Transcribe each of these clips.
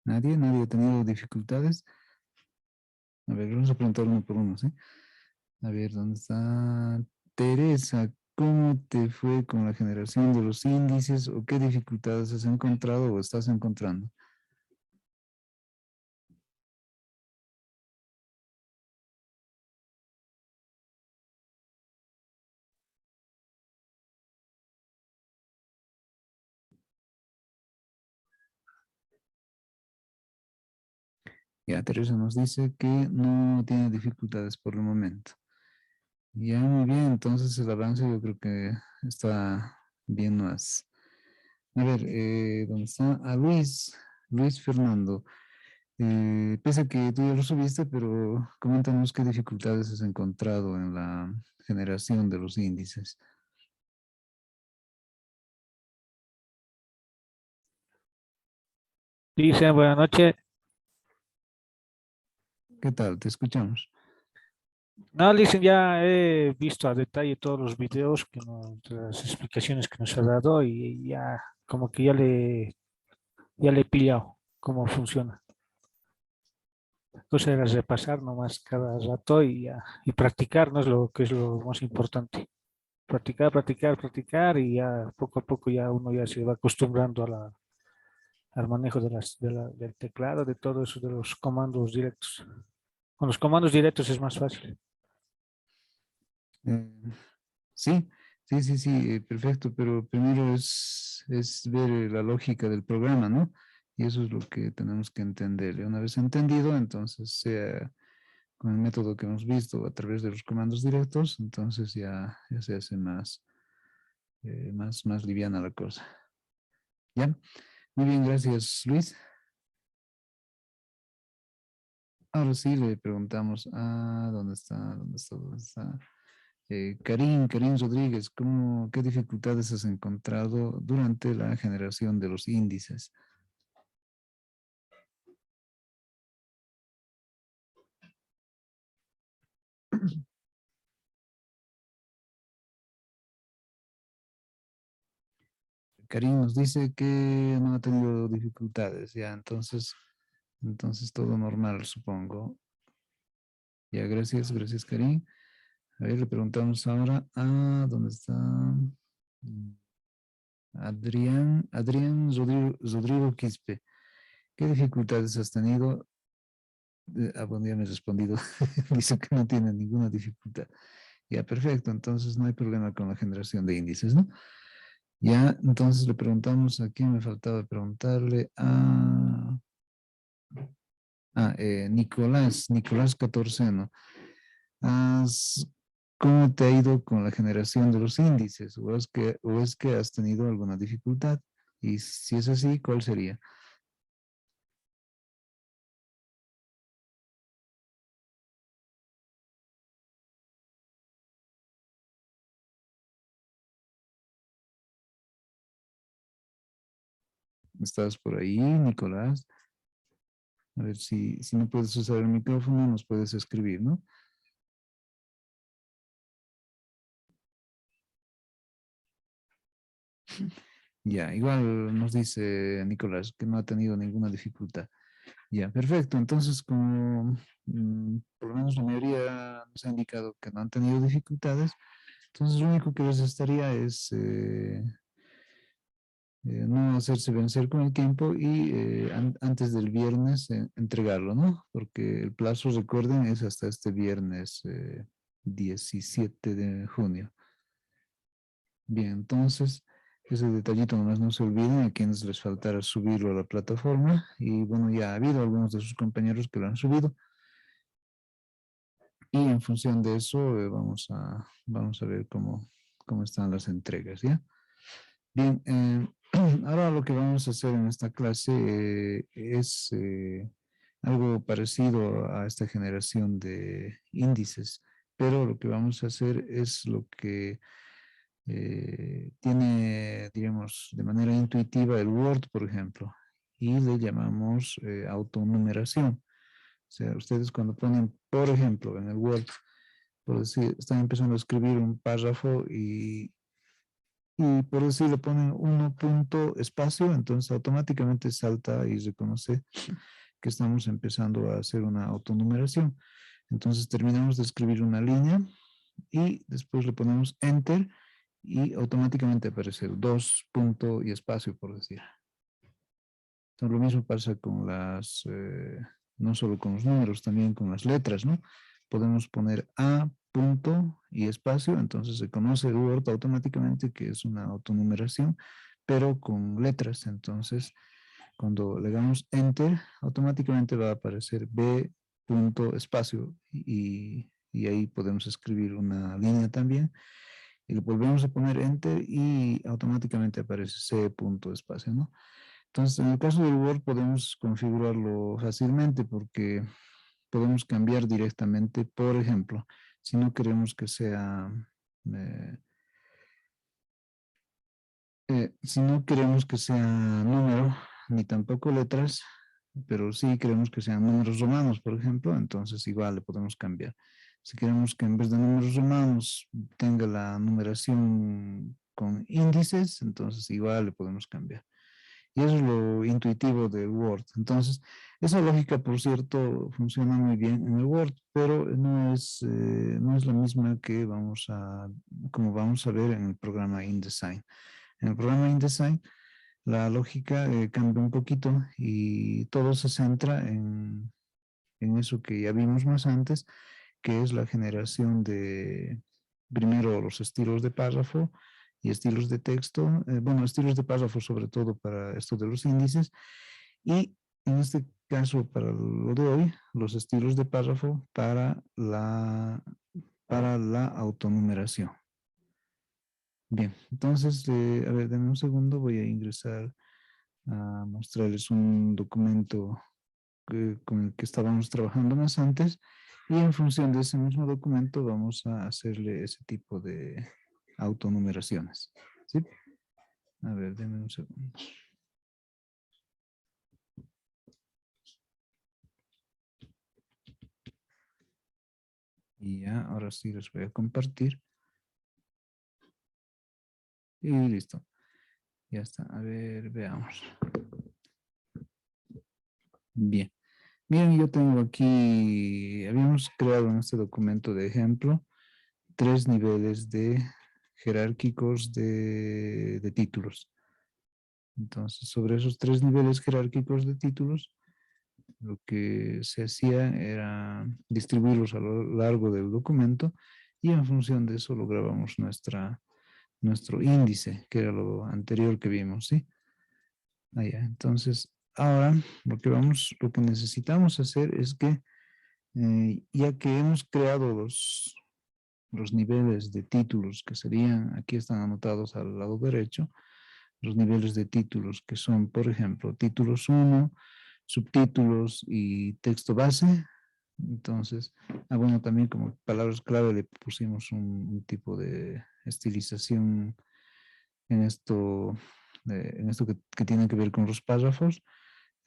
Nadie ha tenido dificultades. A ver, vamos a preguntar uno por uno, ¿sí? A ver, ¿dónde está Teresa? ¿Cómo te fue con la generación de los índices o qué dificultades has encontrado o estás encontrando? Ya, Teresa nos dice que no tiene dificultades por el momento. Ya, muy bien, entonces el avance yo creo que está bien más. A ver, ¿dónde está? A Luis Fernando. Pese a que tú ya lo subiste, pero coméntanos qué dificultades has encontrado en la generación de los índices. Dicen, buenas noches. ¿Qué tal? Te escuchamos. No, dicen, ya he visto a detalle todos los videos, las explicaciones que nos ha dado y ya como que ya le he pillado cómo funciona. Cosa era repasar nomás cada rato y practicar, ¿no? Es lo que es lo más importante. Practicar, practicar, practicar y ya poco a poco ya uno ya se va acostumbrando al manejo del teclado, de todo eso, de los comandos directos. Con los comandos directos es más fácil. Eh, sí, sí, perfecto, pero primero es ver la lógica del programa, ¿no? Y eso es lo que tenemos que entender. Y una vez entendido, entonces sea con el método que hemos visto a través de los comandos directos, entonces ya se hace más liviana la cosa. ¿Ya? Muy bien, gracias, Luis. Ahora sí le preguntamos, ¿dónde está? ¿Dónde está? ¿Dónde está? Karim Rodríguez, qué dificultades has encontrado durante la generación de los índices? Karim nos dice que no ha tenido dificultades, ya, entonces todo normal, supongo. Ya, gracias, Karim. A ver, le preguntamos ahora ¿dónde está? Adrián Rodrigo Quispe. ¿Qué dificultades has tenido? Bueno, ya me he respondido. Dice que no tiene ninguna dificultad. Ya, perfecto. Entonces no hay problema con la generación de índices, ¿no? Ya, entonces le preguntamos a quién me faltaba preguntarle Nicolás Catorceno. Has- ¿Cómo te ha ido con la generación de los índices? ¿O es que has tenido alguna dificultad? Y si es así, ¿cuál sería? ¿Estás por ahí, Nicolás? A ver si no puedes usar el micrófono, nos puedes escribir, ¿no? Ya, igual nos dice Nicolás que no ha tenido ninguna dificultad. Ya, perfecto. Entonces, como por lo menos la mayoría nos ha indicado que no han tenido dificultades, entonces lo único que les estaría es no hacerse vencer con el tiempo y antes del viernes entregarlo, ¿no? Porque el plazo, recuerden, es hasta este viernes 17 de junio. Bien, entonces, ese detallito nomás no se olviden a quienes les faltara subirlo a la plataforma. Y bueno, ya ha habido algunos de sus compañeros que lo han subido. Y en función de eso, vamos a ver cómo están las entregas, ¿ya? Bien, ahora lo que vamos a hacer en esta clase es algo parecido a esta generación de índices, pero lo que vamos a hacer es lo que tiene, digamos, de manera intuitiva el Word, por ejemplo, y le llamamos autonumeración. O sea, ustedes cuando ponen, por ejemplo, en el Word, por decir, están empezando a escribir un párrafo y y por decir le ponen 1 punto espacio, entonces automáticamente salta y reconoce que estamos empezando a hacer una autonumeración. Entonces terminamos de escribir una línea y después le ponemos enter y automáticamente aparece 2 punto y espacio, por decir. Entonces, lo mismo pasa con las, no solo con los números, también con las letras, ¿no? Podemos poner A punto y espacio, entonces se conoce el Word automáticamente que es una autonumeración, pero con letras. Entonces, cuando le damos Enter, automáticamente va a aparecer B punto espacio y ahí podemos escribir una línea también. Y le volvemos a poner Enter y automáticamente aparece C punto espacio, ¿no? Entonces, en el caso del Word podemos configurarlo fácilmente porque podemos cambiar directamente, por ejemplo, si no queremos que sea, eh, si no queremos que sea número, ni tampoco letras, pero sí queremos que sean números romanos, por ejemplo, entonces igual le podemos cambiar. Si queremos que en vez de números romanos tenga la numeración con índices, entonces igual le podemos cambiar. Y eso es lo intuitivo del Word. Entonces, esa lógica, por cierto, funciona muy bien en el Word, pero no es la misma que como vamos a ver en el programa InDesign. En el programa InDesign, la lógica cambia un poquito y todo se centra en eso que ya vimos más antes, que es la generación de, primero, los estilos de párrafo y estilos de texto, bueno, estilos de párrafo sobre todo para esto de los índices, y en este caso, para lo de hoy, los estilos de párrafo para la autonumeración. Bien, entonces, a ver, denme un segundo, voy a ingresar a mostrarles un documento con el que estábamos trabajando más antes y en función de ese mismo documento vamos a hacerle ese tipo de autonumeraciones. ¿Sí? A ver, denme un segundo. Y ya, ahora sí les voy a compartir. Y listo. Ya está. A ver, veamos. Bien. Bien, yo tengo aquí, habíamos creado en este documento de ejemplo 3 niveles de jerárquicos de títulos. Entonces, sobre esos 3 niveles jerárquicos de títulos, lo que se hacía era distribuirlos a lo largo del documento y en función de eso lográbamos nuestro índice, que era lo anterior que vimos, ¿sí? Allá. Entonces, ahora lo que necesitamos hacer es que, ya que hemos creado los niveles de títulos que serían, aquí están anotados al lado derecho, los niveles de títulos que son, por ejemplo, títulos 1, subtítulos y texto base. Entonces, bueno, también como palabras clave le pusimos un tipo de estilización en esto que tiene que ver con los párrafos.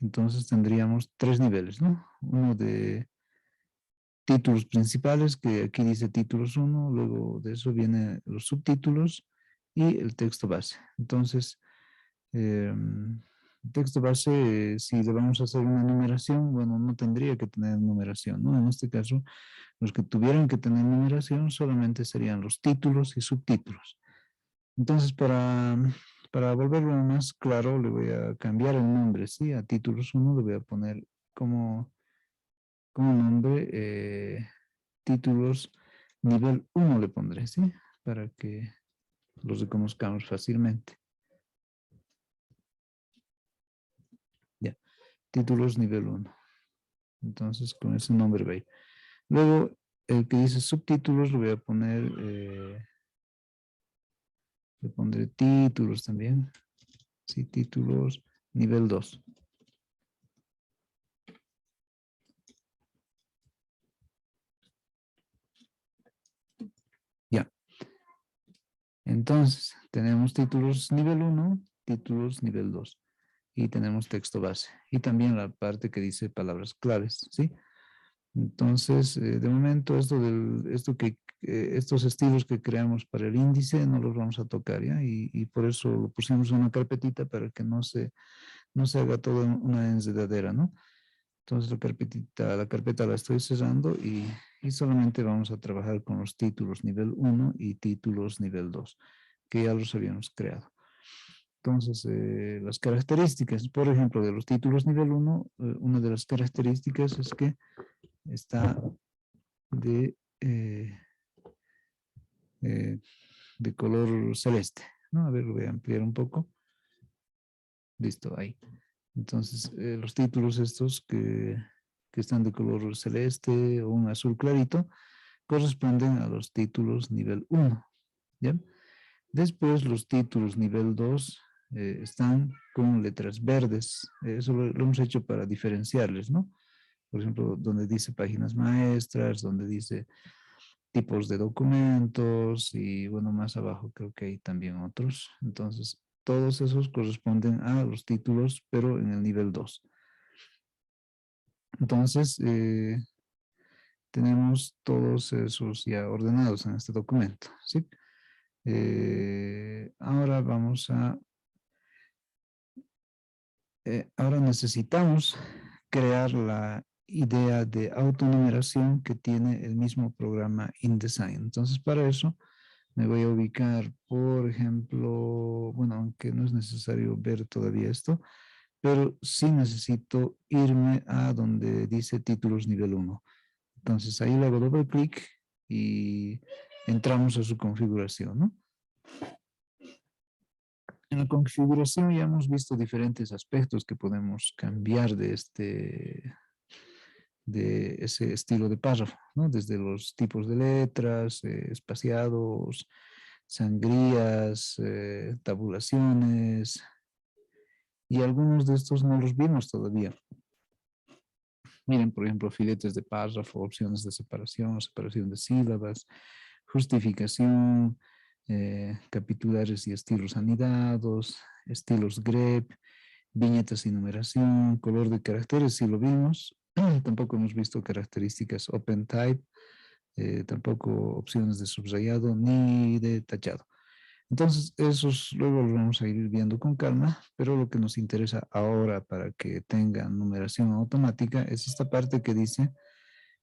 Entonces tendríamos 3 niveles, ¿no? Uno de títulos principales, que aquí dice títulos 1, luego de eso vienen los subtítulos y el texto base. Entonces, texto base, si le vamos a hacer una numeración, bueno, no tendría que tener numeración, ¿no? En este caso, los que tuvieran que tener numeración solamente serían los títulos y subtítulos. Entonces, para volverlo más claro, le voy a cambiar el nombre, ¿sí? A títulos 1 le voy a poner como nombre títulos nivel 1 le pondré, ¿sí? Para que los reconozcamos fácilmente. Ya, títulos nivel 1. Entonces, con ese nombre va a ir. Luego, el que dice subtítulos, lo voy a poner, le pondré títulos también. Sí, títulos nivel 2. Ya. Entonces, tenemos títulos nivel 1, títulos nivel 2. Y tenemos texto base. Y también la parte que dice palabras claves, ¿sí? Entonces, de momento, esto estos estilos que creamos para el índice no los vamos a tocar, ¿ya? Y por eso lo pusimos en una carpetita para que no se haga toda una enredadera, ¿no? Entonces la carpeta la estoy cerrando y solamente vamos a trabajar con los títulos nivel 1 y títulos nivel 2, que ya los habíamos creado. Entonces, las características, por ejemplo, de los títulos nivel 1, una de las características es que está de, eh, eh, de color celeste, ¿no? A ver, lo voy a ampliar un poco. Listo, ahí. Entonces, los títulos estos que están de color celeste o un azul clarito, corresponden a los títulos nivel 1, ¿ya? Después, los títulos nivel 2 están con letras verdes. Eso lo hemos hecho para diferenciarles, ¿no? Por ejemplo, donde dice páginas maestras, donde dice tipos de documentos y bueno, más abajo creo que hay también otros. Entonces, todos esos corresponden a los títulos, pero en el nivel 2. Entonces, tenemos todos esos ya ordenados en este documento, ¿sí? Ahora vamos a... ahora necesitamos crear la idea de autonumeración que tiene el mismo programa InDesign. Entonces, para eso me voy a ubicar, por ejemplo, bueno, aunque no es necesario ver todavía esto, pero sí necesito irme a donde dice títulos nivel 1. Entonces ahí le hago doble clic y entramos a su configuración, ¿no? En la configuración ya hemos visto diferentes aspectos que podemos cambiar de ese estilo de párrafo, ¿no? Desde los tipos de letras, espaciados, sangrías, tabulaciones, y algunos de estos no los vimos todavía. Miren, por ejemplo, filetes de párrafo, opciones de separación, separación de sílabas, justificación, capitulares y estilos anidados, estilos grep, viñetas y numeración, color de caracteres, si lo vimos. Tampoco hemos visto características OpenType, tampoco opciones de subrayado ni de tachado. Entonces, esos luego los vamos a ir viendo con calma, pero lo que nos interesa ahora para que tenga numeración automática es esta parte que dice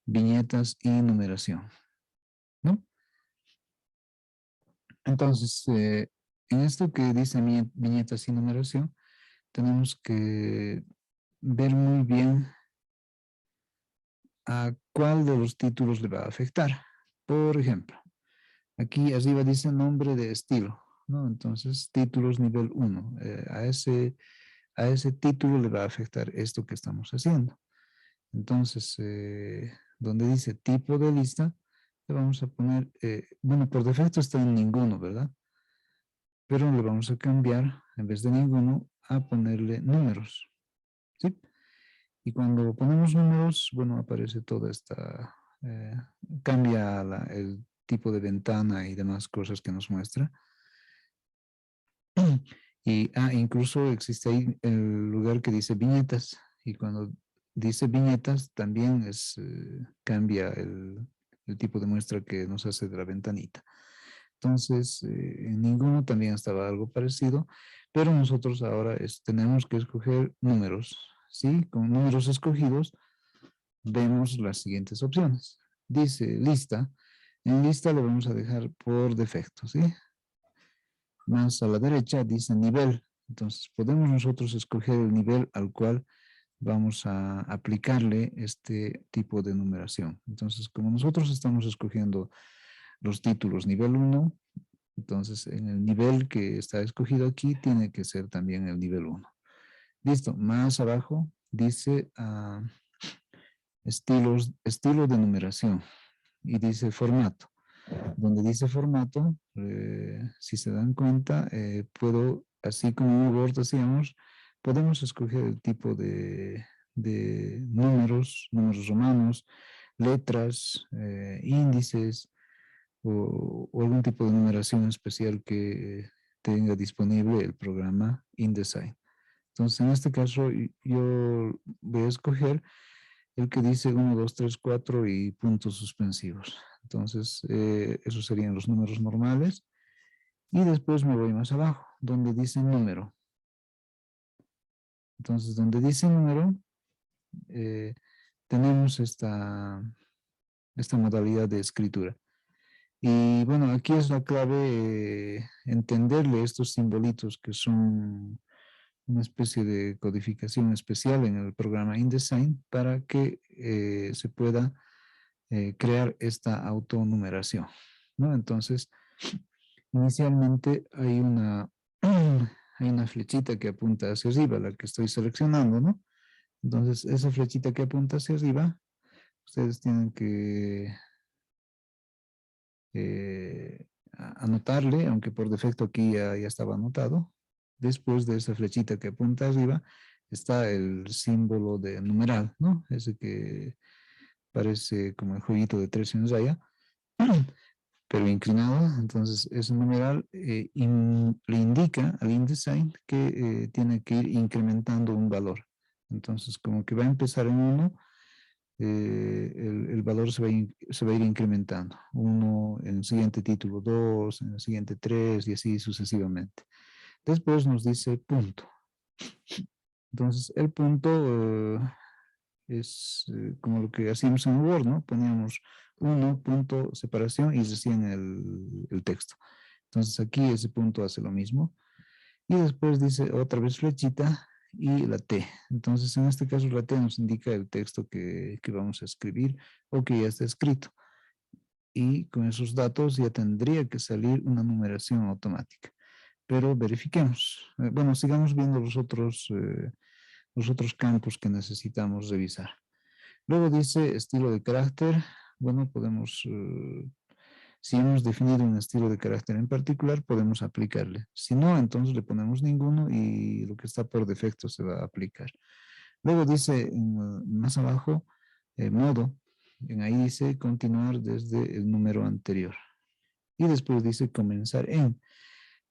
viñetas y numeración, ¿no? Entonces, en esto que dice viñetas y numeración, tenemos que ver muy bien a cuál de los títulos le va a afectar. Por ejemplo, aquí arriba dice nombre de estilo, ¿no? Entonces, títulos nivel 1. A ese título le va a afectar esto que estamos haciendo. Entonces, donde dice tipo de lista, le vamos a poner, bueno, por defecto está en ninguno, ¿verdad? Pero le vamos a cambiar, en vez de ninguno, a ponerle números, ¿sí? Y cuando ponemos números, bueno, aparece toda esta, cambia el tipo de ventana y demás cosas que nos muestra. Y incluso existe ahí el lugar que dice viñetas. Y cuando dice viñetas, también cambia el tipo de muestra que nos hace de la ventanita. Entonces, en ninguno también estaba algo parecido, pero nosotros ahora tenemos que escoger números, ¿sí? Con números escogidos, vemos las siguientes opciones. Dice lista. En lista lo vamos a dejar por defecto, ¿sí? Más a la derecha dice nivel. Entonces podemos nosotros escoger el nivel al cual vamos a aplicarle este tipo de numeración. Entonces, como nosotros estamos escogiendo los títulos nivel 1, entonces en el nivel que está escogido aquí tiene que ser también el nivel 1. Listo, más abajo dice estilo de numeración y dice formato. Donde dice formato, si se dan cuenta, puedo, así como en Word hacíamos, podemos escoger el tipo de números romanos, letras, índices o algún tipo de numeración especial que tenga disponible el programa InDesign. Entonces, en este caso, yo voy a escoger el que dice 1, 2, 3, 4 y puntos suspensivos. Entonces, esos serían los números normales. Y después me voy más abajo, donde dice número. Entonces, donde dice número, tenemos esta modalidad de escritura. Y bueno, aquí es la clave entenderle estos simbolitos que son una especie de codificación especial en el programa InDesign para que se pueda crear esta autonumeración, ¿no? Entonces, inicialmente hay hay una flechita que apunta hacia arriba, la que estoy seleccionando, ¿no? Entonces, esa flechita que apunta hacia arriba, ustedes tienen que anotarle, aunque por defecto aquí ya estaba anotado. Después de esa flechita que apunta arriba, está el símbolo de numeral, ¿no? Ese que parece como el jueguito de 3 en raya, pero inclinado. Entonces, ese numeral le indica al InDesign que tiene que ir incrementando un valor. Entonces, como que va a empezar en 1, el valor se va a ir incrementando. 1, en el siguiente título 2, en el siguiente 3 y así sucesivamente. Después nos dice punto. Entonces, el punto es como lo que hacíamos en Word, ¿no? Poníamos 1, punto, separación y recién el texto. Entonces, aquí ese punto hace lo mismo. Y después dice otra vez flechita y la T. Entonces, en este caso, la T nos indica el texto que vamos a escribir o que ya está escrito. Y con esos datos ya tendría que salir una numeración automática. Pero verifiquemos. Bueno, sigamos viendo los otros campos que necesitamos revisar. Luego dice estilo de carácter. Bueno, podemos, si hemos definido un estilo de carácter en particular, podemos aplicarle. Si no, entonces le ponemos ninguno y lo que está por defecto se va a aplicar. Luego dice más abajo, modo. Ahí dice continuar desde el número anterior. Y después dice comenzar en.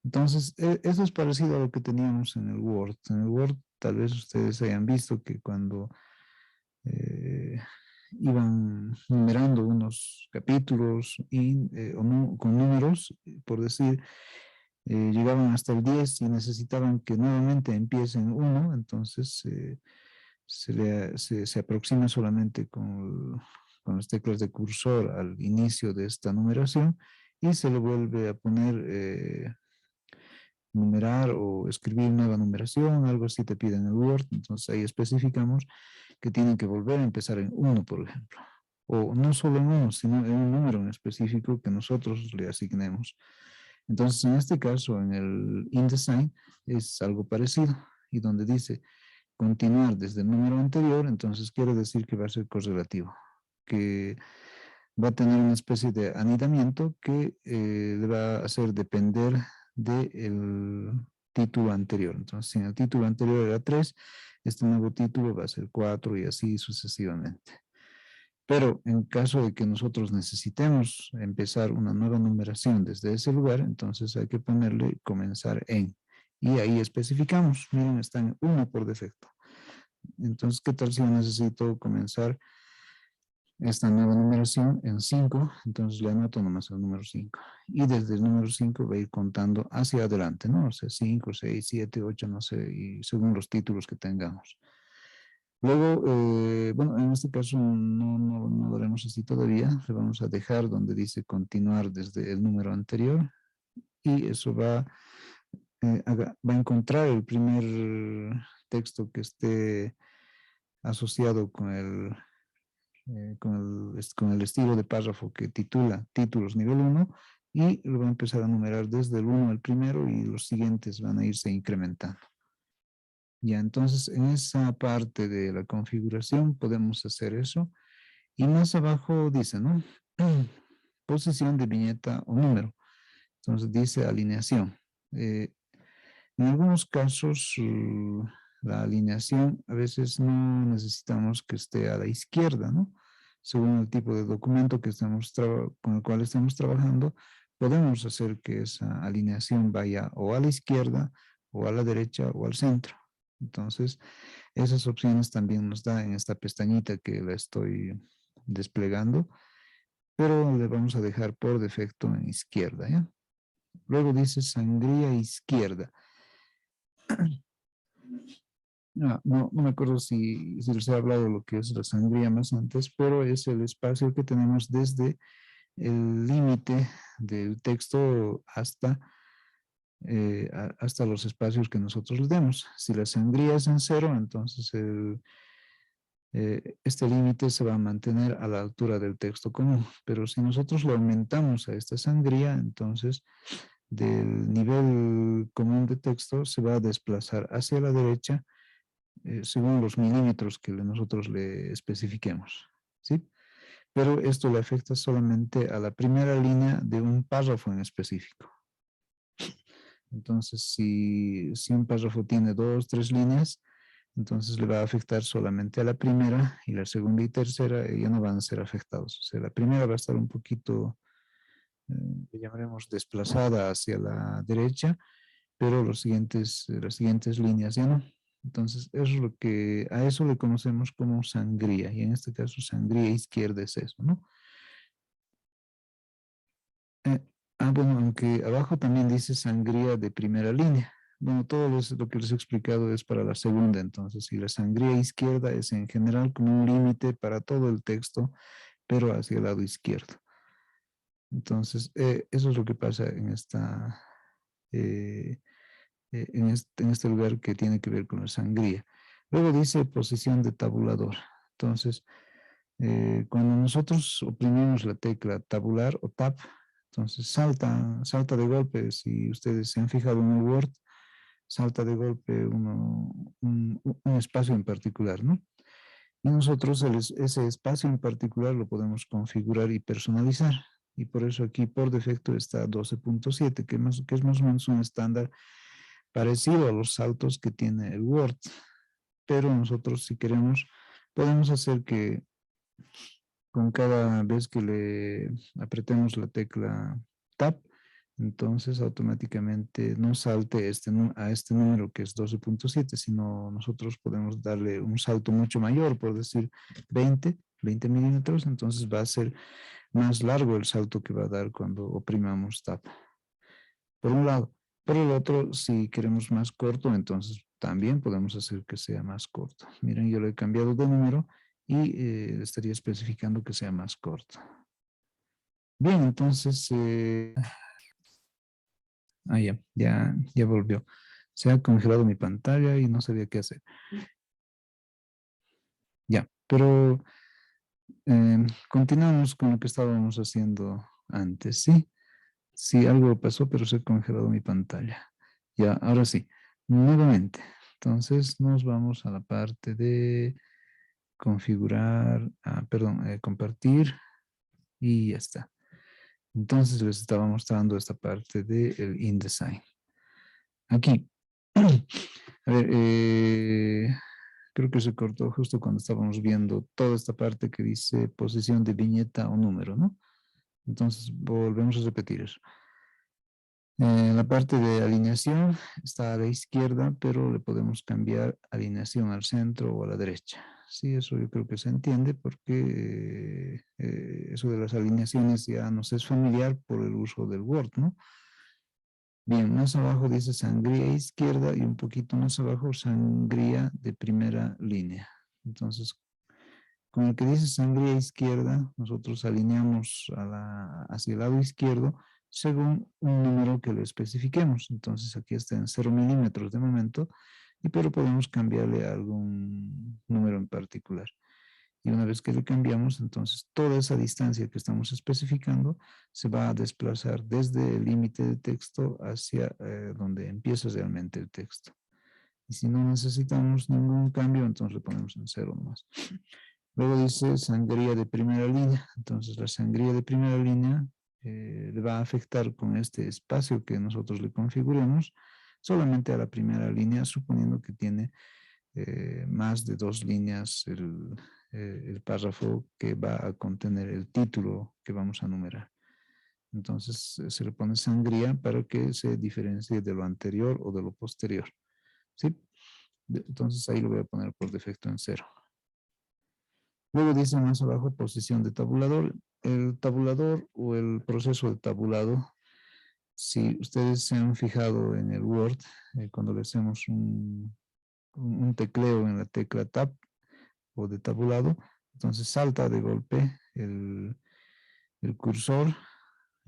Entonces, eso es parecido a lo que teníamos en el Word. En el Word, tal vez ustedes hayan visto que cuando iban numerando unos capítulos con números, por decir, llegaban hasta el 10 y necesitaban que nuevamente empiecen 1, entonces se aproxima solamente con las teclas de cursor al inicio de esta numeración y se le vuelve a poner numerar o escribir nueva numeración, algo así te piden en el Word, entonces ahí especificamos que tienen que volver a empezar en 1, por ejemplo. O no solo en 1, sino en un número en específico que nosotros le asignemos. Entonces, en este caso, en el InDesign es algo parecido y donde dice continuar desde el número anterior, entonces quiere decir que va a ser correlativo, que va a tener una especie de anidamiento que le va a hacer depender del título anterior. Entonces, si en el título anterior era 3, este nuevo título va a ser 4 y así sucesivamente. Pero en caso de que nosotros necesitemos empezar una nueva numeración desde ese lugar, entonces hay que ponerle comenzar en. Y ahí especificamos, miren, está en 1 por defecto. Entonces, ¿qué tal si yo necesito comenzar esta nueva numeración en 5? Entonces le anoto nomás el número 5. Y desde el número 5 va a ir contando hacia adelante, ¿no? O sea, 5, 6, 7, 8, no sé, y según los títulos que tengamos. Luego, bueno, en este caso no lo haremos así todavía. Le vamos a dejar donde dice continuar desde el número anterior. Y eso va a encontrar el primer texto que esté asociado con el estilo de párrafo que titula títulos nivel 1 y lo va a empezar a numerar desde el 1 al primero y los siguientes van a irse incrementando. Ya, entonces en esa parte de la configuración podemos hacer eso. Y más abajo dice, ¿no? Posición de viñeta o número. Entonces dice alineación. En algunos casos, la alineación a veces no necesitamos que esté a la izquierda, ¿no? Según el tipo de documento que con el cual estamos trabajando, podemos hacer que esa alineación vaya o a la izquierda, o a la derecha, o al centro. Entonces, esas opciones también nos da en esta pestañita que la estoy desplegando. pero le vamos a dejar por defecto en izquierda, ¿ya? Luego dice sangría izquierda. No me acuerdo si les he hablado de lo que es la sangría más antes, pero es el espacio que tenemos desde el límite del texto hasta los espacios que nosotros le demos. Si la sangría es en 0, entonces este límite se va a mantener a la altura del texto común. Pero si nosotros lo aumentamos a esta sangría, entonces del nivel común de texto se va a desplazar hacia la derecha según los milímetros que nosotros le especifiquemos, ¿sí? Pero esto le afecta solamente a la primera línea de un párrafo en específico. Entonces, si un párrafo tiene 2, 3 líneas, entonces le va a afectar solamente a la primera y la segunda y tercera ya no van a ser afectados. O sea, la primera va a estar un poquito, le llamaremos desplazada hacia la derecha, pero las siguientes líneas ya no. Entonces, eso es a eso le conocemos como sangría, y en este caso sangría izquierda es eso, ¿no? Eh, bueno, aunque abajo también dice sangría de primera línea. Bueno, lo que les he explicado es para la segunda, entonces, y la sangría izquierda es en general como un límite para todo el texto, pero hacia el lado izquierdo. Entonces, eso es lo que pasa eh, en este lugar que tiene que ver con la sangría. Luego dice posición de tabulador. Entonces, cuando nosotros oprimimos la tecla tabular o tab, entonces salta de golpe. Si ustedes se han fijado en el Word, salta de golpe un espacio en particular, ¿no? Y nosotros ese espacio en particular lo podemos configurar y personalizar. Y por eso aquí por defecto está 12.7, que es más o menos un estándar parecido a los saltos que tiene el Word. Pero nosotros, si queremos, podemos hacer que con cada vez que le apretemos la tecla Tab, entonces automáticamente no salte a este número que es 12.7, sino nosotros podemos darle un salto mucho mayor, por decir 20 milímetros, entonces va a ser más largo el salto que va a dar cuando oprimamos Tab. Por un lado. Por el otro, si queremos más corto, entonces también podemos hacer que sea más corto. Miren, yo lo he cambiado de número y estaría especificando que sea más corto. Bien, entonces, ya volvió. Se ha congelado mi pantalla y no sabía qué hacer. Ya, pero continuamos con lo que estábamos haciendo antes, ¿sí? Sí, algo pasó, pero se ha congelado mi pantalla. Ya, ahora sí, nuevamente. Entonces nos vamos a la parte de configurar, compartir y ya está. Entonces les estaba mostrando esta parte del InDesign. Aquí, a ver, creo que se cortó justo cuando estábamos viendo toda esta parte que dice posición de viñeta o número, ¿no? Entonces volvemos a repetir eso. La parte de alineación está a la izquierda, pero le podemos cambiar alineación al centro o a la derecha. Sí, eso yo creo que se entiende porque eso de las alineaciones ya nos es familiar por el uso del Word, ¿no? Bien, más abajo dice sangría izquierda y un poquito más abajo sangría de primera línea. Entonces, con el que dice sangría izquierda, nosotros alineamos hacia el lado izquierdo según un número que lo especifiquemos. Entonces aquí está en 0 milímetros de momento, pero podemos cambiarle a algún número en particular. Y una vez que le cambiamos, entonces toda esa distancia que estamos especificando se va a desplazar desde el límite de texto hacia donde empieza realmente el texto. Y si no necesitamos ningún cambio, entonces le ponemos en 0 nomás. Luego dice sangría de primera línea. Entonces la sangría de primera línea le va a afectar con este espacio que nosotros le configuremos solamente a la primera línea, suponiendo que tiene más de 2 líneas el párrafo que va a contener el título que vamos a numerar. Entonces se le pone sangría para que se diferencie de lo anterior o de lo posterior. ¿Sí? Entonces ahí lo voy a poner por defecto en 0. Luego dice más abajo posición de tabulador. el tabulador o el proceso de tabulado, si ustedes se han fijado en el Word, cuando le hacemos un tecleo en la tecla Tab o de tabulado, entonces salta de golpe el cursor,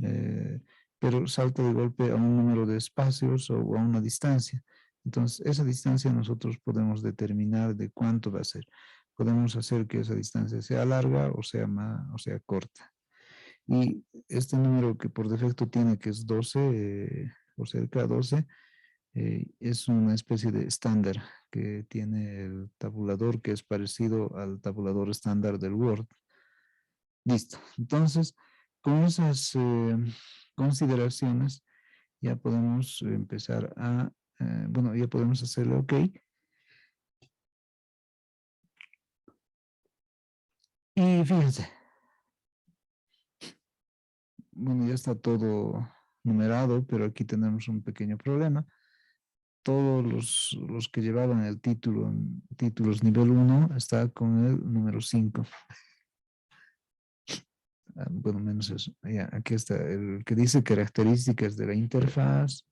eh, pero salta de golpe a un número de espacios o a una distancia. Entonces, esa distancia nosotros podemos determinar de cuánto va a ser. Podemos hacer que esa distancia sea larga o sea, o sea corta. Y este número que por defecto tiene, que es 12 o cerca de 12, es una especie de estándar que tiene el tabulador, que es parecido al tabulador estándar del Word. Listo. Entonces, con esas consideraciones, ya podemos empezar bueno, ya podemos hacerlo OK. Y fíjense, bueno, ya está todo numerado, pero aquí tenemos un pequeño problema. Todos los que llevaban el título, títulos nivel 1, está con el número 5. Bueno, menos eso. Ya, aquí está el que dice características de la interfaz,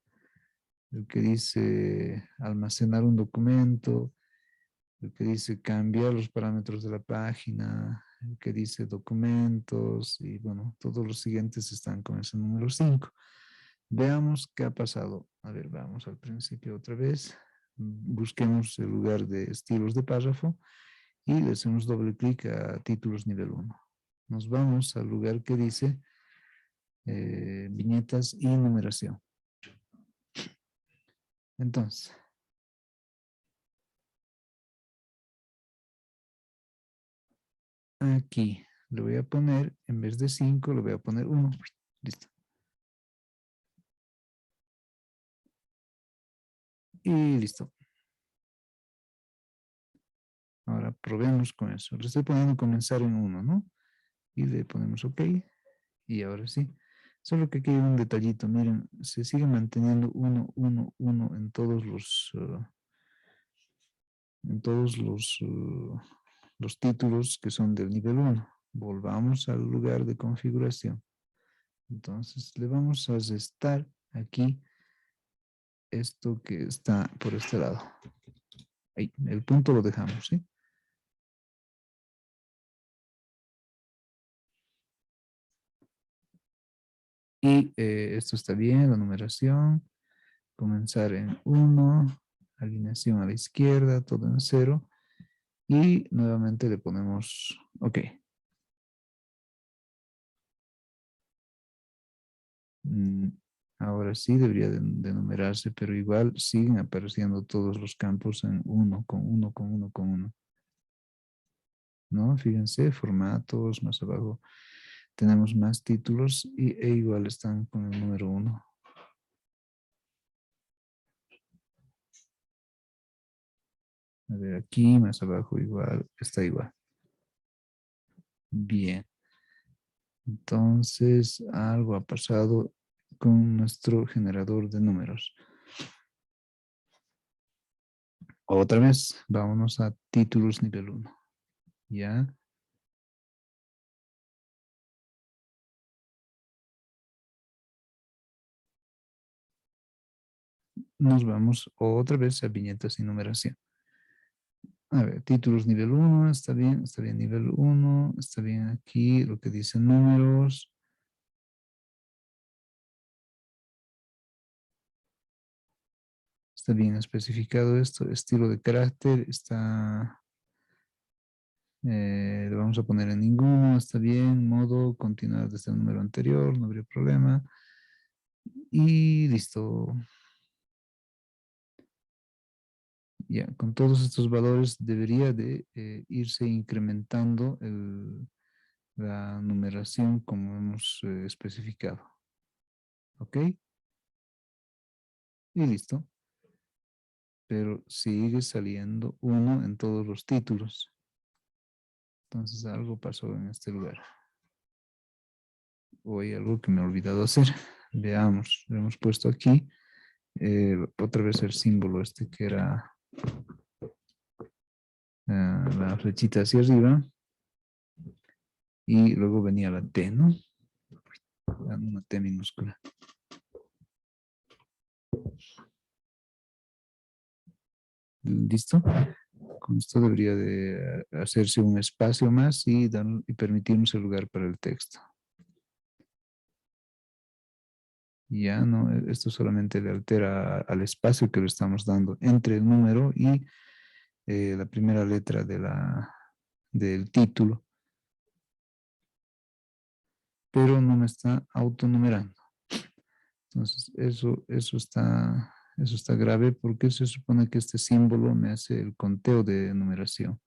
el que dice almacenar un documento, el que dice cambiar los parámetros de la página, el que dice documentos y bueno, todos los siguientes están con ese número 5. Veamos qué ha pasado. A ver, vamos al principio otra vez. Busquemos el lugar de estilos de párrafo y le hacemos doble clic a títulos nivel 1. Nos vamos al lugar que dice viñetas y numeración. Entonces, aquí le voy a poner, en vez de 5, le voy a poner 1. Listo. Y listo. Ahora probemos con eso. Le estoy poniendo comenzar en 1, ¿no? Y le ponemos OK. Y ahora sí. Solo que aquí hay un detallito. Miren, se sigue manteniendo 1, 1, 1 en todos los títulos que son del nivel 1. Volvamos al lugar de configuración. Entonces le vamos a restar aquí esto que está por este lado. Ahí, el punto lo dejamos, ¿sí? Y esto está bien, la numeración. Comenzar en 1, alineación a la izquierda, todo en 0. Y nuevamente le ponemos OK. Ahora sí debería de numerarse, pero igual siguen apareciendo todos los campos en 1, con 1, con 1, con 1. ¿No? Fíjense, formatos, más abajo tenemos más títulos e igual están con el número 1. A ver, aquí más abajo igual, está igual. Bien. Entonces, algo ha pasado con nuestro generador de números. Otra vez, vámonos a títulos nivel 1. ¿Ya? Nos vamos otra vez a viñetas y numeración. A ver, títulos nivel 1, está bien nivel 1, está bien aquí lo que dice números. Está bien especificado esto, estilo de carácter, está, le vamos a poner en ninguno, está bien, modo, continuar desde el número anterior, no habría problema. Y listo. Ya, con todos estos valores debería de irse incrementando la numeración como hemos especificado. ¿Ok? Y listo. Pero sigue saliendo 1 en todos los títulos. Entonces algo pasó en este lugar. O hay algo que me he olvidado hacer. Veamos, lo hemos puesto aquí. Otra vez el símbolo este que era la flechita hacia arriba. y luego venía la T, ¿no? Una T minúscula. ¿Listo? Con esto debería de hacerse un espacio más y permitirnos el lugar para el texto. Ya no, esto solamente le altera al espacio que le estamos dando entre el número y la primera letra del título. Pero no me está autonumerando. Entonces, eso está grave porque se supone que este símbolo me hace el conteo de numeración.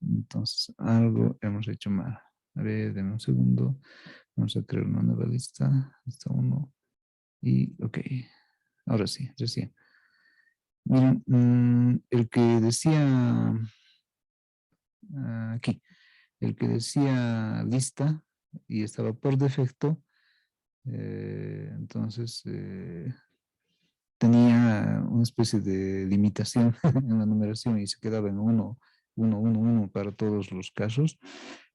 Entonces, algo hemos hecho mal. A ver, denme un segundo. Vamos a crear una nueva lista. Lista 1. Y, ok. Ahora sí, recién. Miren, el que decía aquí, el que decía lista y estaba por defecto, entonces tenía una especie de limitación en la numeración y se quedaba en 1, 1, 1, 1 para todos los casos,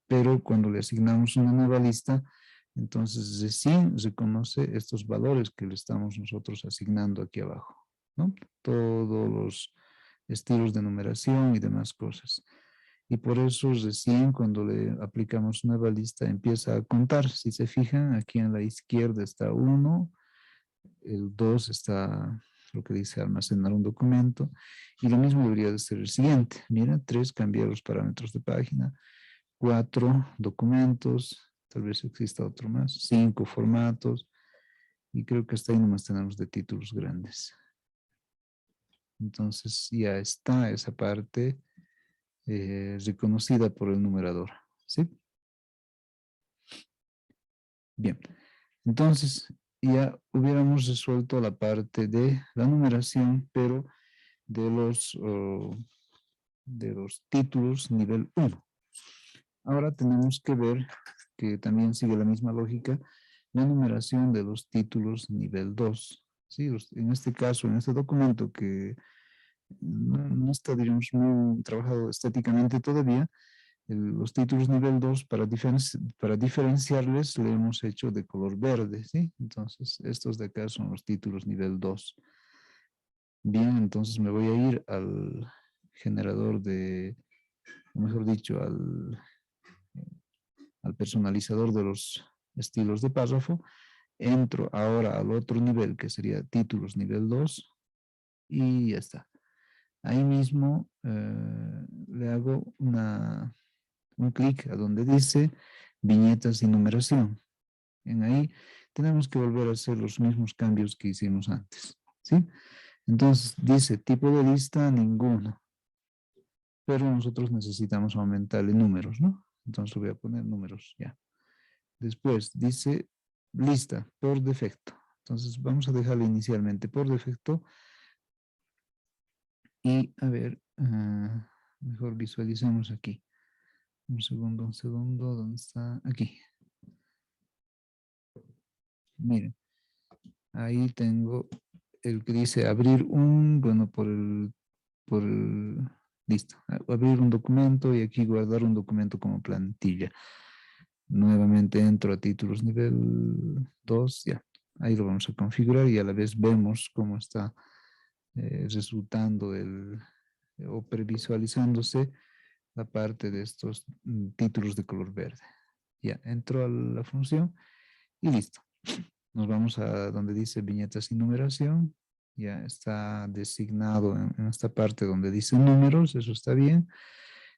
pero cuando le asignamos una nueva lista, entonces recién reconoce estos valores que le estamos nosotros asignando aquí abajo, ¿no? Todos los estilos de numeración y demás cosas. Y por eso recién cuando le aplicamos nueva lista empieza a contar. Si se fijan, aquí en la izquierda está 1, el 2 está lo que dice almacenar un documento, y lo mismo debería de ser el siguiente. Mira, 3, cambiar los parámetros de página, 4, documentos, tal vez exista otro más, 5, formatos, y creo que hasta ahí nomás tenemos de títulos grandes. Entonces ya está esa parte reconocida por el numerador, ¿sí? Bien, entonces ya hubiéramos resuelto la parte de la numeración, pero de los títulos nivel 1. Ahora tenemos que ver, que también sigue la misma lógica, la numeración de los títulos nivel 2. ¿Sí? En este caso, en este documento que no está, digamos, muy trabajado estéticamente todavía, los títulos nivel 2 para diferenciarles le hemos hecho de color verde, ¿sí? Entonces, estos de acá son los títulos nivel 2. Bien, entonces me voy a ir al generador mejor dicho, al personalizador de los estilos de párrafo. Entro ahora al otro nivel que sería títulos nivel 2 y ya está. Ahí mismo le hago un clic a donde dice viñetas y numeración. En ahí tenemos que volver a hacer los mismos cambios que hicimos antes, ¿sí? Entonces dice tipo de lista, ninguno. Pero nosotros necesitamos aumentarle números, ¿no? Entonces voy a poner números ya. Después dice lista por defecto. Entonces vamos a dejarlo inicialmente por defecto. Y a ver, mejor visualizamos aquí. Un segundo, ¿dónde está? Aquí. Miren, ahí tengo el que dice abrir bueno, listo, abrir un documento y aquí guardar un documento como plantilla. Nuevamente entro a títulos nivel 2, ya, ahí lo vamos a configurar y a la vez vemos cómo está resultando o previsualizándose la parte de estos títulos de color verde. Ya, entro a la función y listo. Nos vamos a donde dice viñetas y numeración. Ya está designado en esta parte donde dice números, eso está bien.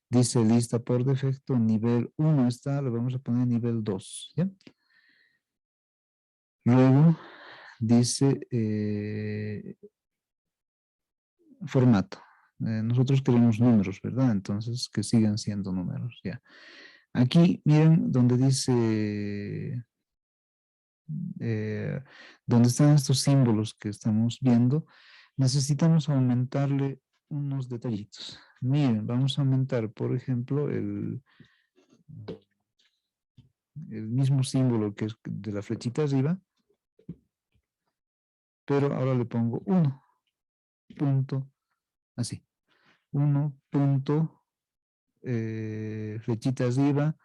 Dice lista por defecto, nivel 1 está, le vamos a poner nivel 2. ¿Ya? Luego dice formato. Nosotros queremos números, ¿verdad? Entonces que sigan siendo números. Ya. Aquí, miren, donde dice, donde están estos símbolos que estamos viendo, necesitamos aumentarle unos detallitos. Miren, vamos a aumentar, por ejemplo, el mismo símbolo que es de la flechita arriba, pero ahora le pongo 1, punto, así, 1, punto, flechita arriba,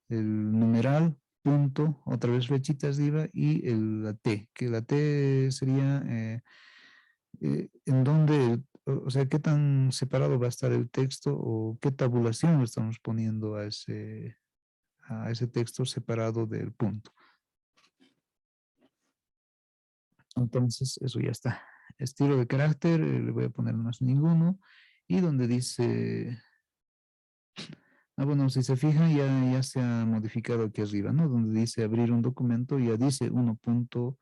el numeral, punto, otra vez flechita arriba y la T, que la T sería en dónde, o sea, qué tan separado va a estar el texto o qué tabulación le estamos poniendo a ese texto separado del punto. Entonces, eso ya está. Estilo de carácter, le voy a poner más ninguno. Y donde dice, bueno, si se fijan, ya se ha modificado aquí arriba, ¿no? Donde dice abrir un documento, ya dice 1.1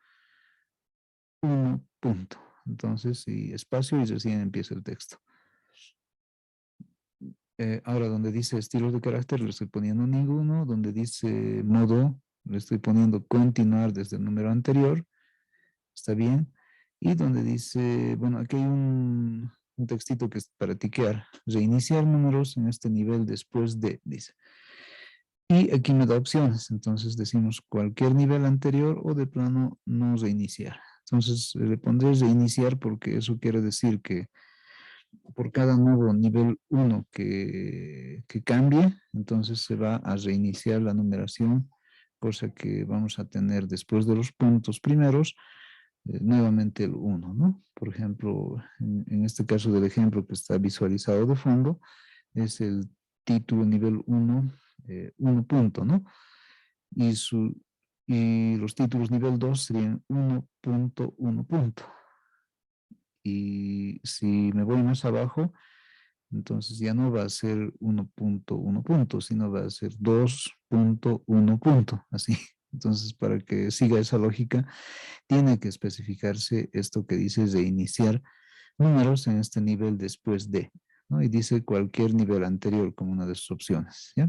punto. Entonces, y espacio y recién empieza el texto. Ahora, donde dice estilos de carácter, le estoy poniendo ninguno. Donde dice modo, le estoy poniendo continuar desde el número anterior. Está bien. Y donde dice, bueno, aquí hay un textito que es para tiquear. Reiniciar números en este nivel después de, dice. Y aquí me da opciones. Entonces decimos cualquier nivel anterior o de plano no reiniciar. Entonces le pondré reiniciar porque eso quiere decir que por cada nuevo nivel 1 que cambie, entonces se va a reiniciar la numeración, cosa que vamos a tener después de los puntos primeros, nuevamente el 1, ¿no? Por ejemplo, en este caso del ejemplo que está visualizado de fondo, es el título nivel 1, 1 punto, ¿no? Y, y los títulos nivel 2 serían 1.1 punto. Y si me voy más abajo, entonces ya no va a ser 1.1 punto, sino va a ser 2.1 punto, así. Entonces, para que siga esa lógica, tiene que especificarse esto que dice de iniciar números en este nivel después de, ¿no? Y dice cualquier nivel anterior como una de sus opciones, ¿ya?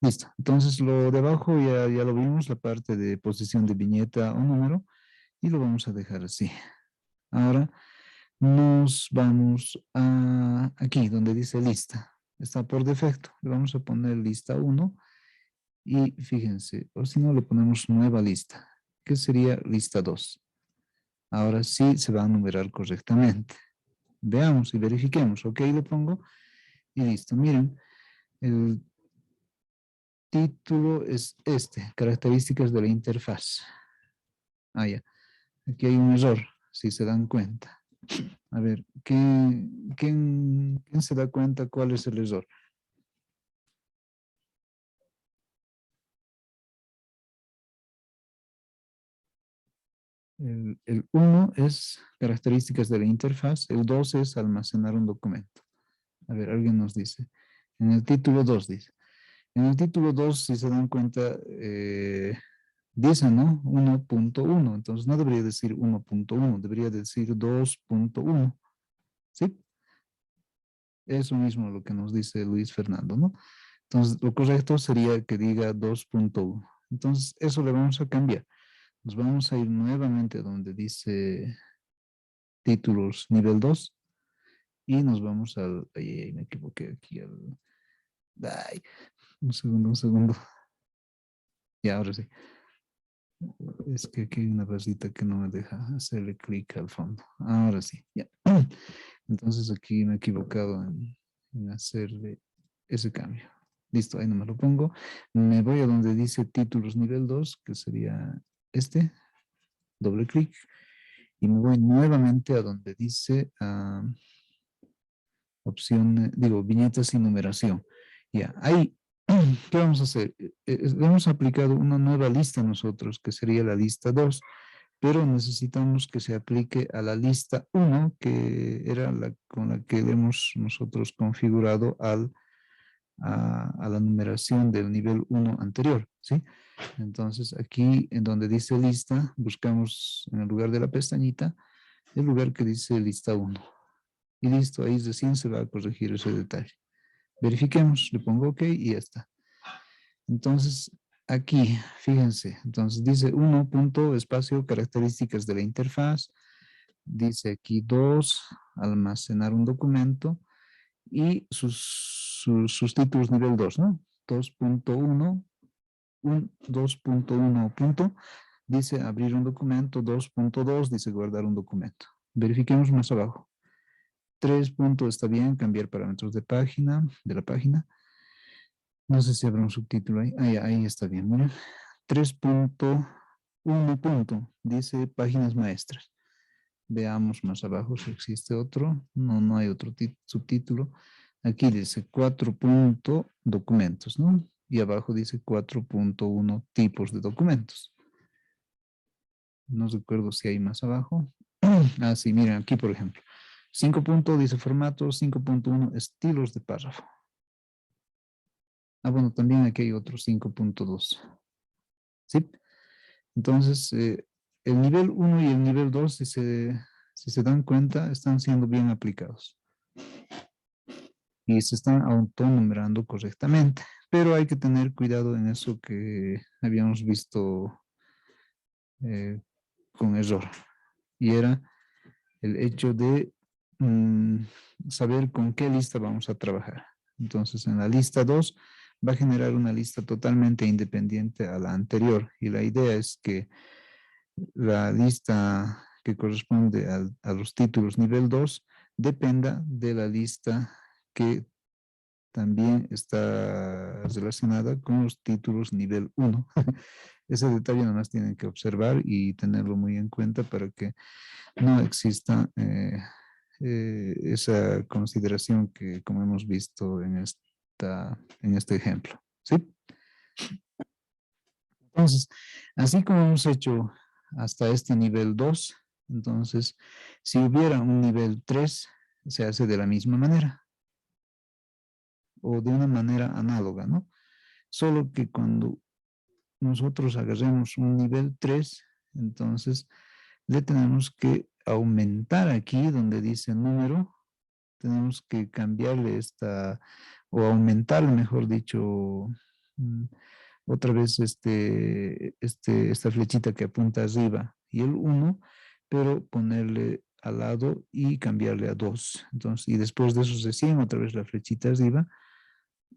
Listo. Entonces, lo de abajo ya lo vimos, la parte de posición de viñeta o número, y lo vamos a dejar así. Ahora, nos vamos a aquí donde dice lista. Está por defecto. Le vamos a poner lista 1 y fíjense, o si no le ponemos nueva lista, que sería lista 2. Ahora sí se va a numerar correctamente. Veamos y verifiquemos. Ok, le pongo y listo. Miren, el título es este, características de la interfaz. Ah, ya. Aquí hay un error, si se dan cuenta. A ver, ¿quién se da cuenta cuál es el error? El 1 es características de la interfaz, el 2 es almacenar un documento. A ver, alguien nos dice. En el título 2 dice. En el título 2, si se dan cuenta, dice, ¿no? 1.1. Entonces no debería decir 1.1, debería decir 2.1. ¿Sí? Eso mismo lo que nos dice Luis Fernando, ¿no? Entonces lo correcto sería que diga 2.1. Entonces eso le vamos a cambiar. Nos vamos a ir nuevamente donde dice títulos nivel 2 y nos vamos al... Ay, me equivoqué aquí. Ay, un segundo. Y ahora sí. Es que aquí hay una barrita que no me deja hacerle clic al fondo. Ahora sí, ya. Entonces aquí me he equivocado en hacerle ese cambio. Listo, ahí no me lo pongo. Me voy a donde dice títulos nivel 2, que sería este. Doble clic. Y me voy nuevamente a donde dice opción, digo, viñetas y numeración. Ya, ahí, ¿qué vamos a hacer? Hemos aplicado una nueva lista nosotros, que sería la lista 2, pero necesitamos que se aplique a la lista 1, que era la con la que hemos nosotros configurado a la numeración del nivel 1 anterior, ¿sí? Entonces, aquí en donde dice lista, buscamos en el lugar de la pestañita, el lugar que dice lista 1. Y listo, ahí recién se va a corregir ese detalle. Verifiquemos, le pongo OK y ya está. Entonces, aquí, fíjense, entonces dice 1 punto espacio características de la interfaz, dice aquí 2, almacenar un documento y sus títulos nivel 2, ¿no? 2.1, 2.1 punto, dice abrir un documento, 2.2 dice guardar un documento. Verifiquemos más abajo. 3 puntos está bien, cambiar parámetros de la página. No sé si habrá un subtítulo ahí. Ahí está bien. Mira. 3.1 punto. Dice páginas maestras. Veamos más abajo si existe otro. No, no hay otro subtítulo. Aquí dice 4 punto documentos, ¿no? Y abajo dice 4.1 tipos de documentos. No recuerdo si hay más abajo. Ah, sí, miren, aquí por ejemplo. 5 punto dice formato, 5.1 estilos de párrafo. Ah, bueno, también aquí hay otro 5.2. ¿Sí? Entonces, el nivel 1 y el nivel 2, si se dan cuenta, están siendo bien aplicados. Y se están autonumerando correctamente. Pero hay que tener cuidado en eso que habíamos visto con error. Y era el hecho de saber con qué lista vamos a trabajar. Entonces, en la lista 2 va a generar una lista totalmente independiente a la anterior. Y la idea es que la lista que corresponde a los títulos nivel 2 dependa de la lista que también está relacionada con los títulos nivel 1. Ese detalle nada más tienen que observar y tenerlo muy en cuenta para que no exista esa consideración que como hemos visto en este ejemplo. ¿Sí? Entonces, así como hemos hecho hasta este nivel 2, entonces, si hubiera un nivel 3, se hace de la misma manera o de una manera análoga, ¿no? Solo que cuando nosotros agarremos un nivel 3, entonces le tenemos que aumentar aquí donde dice número, tenemos que cambiarle o aumentarle, mejor dicho, mm, otra vez esta flechita que apunta arriba y el 1, pero ponerle al lado y cambiarle a 2. Entonces, y después de eso recién otra vez la flechita arriba,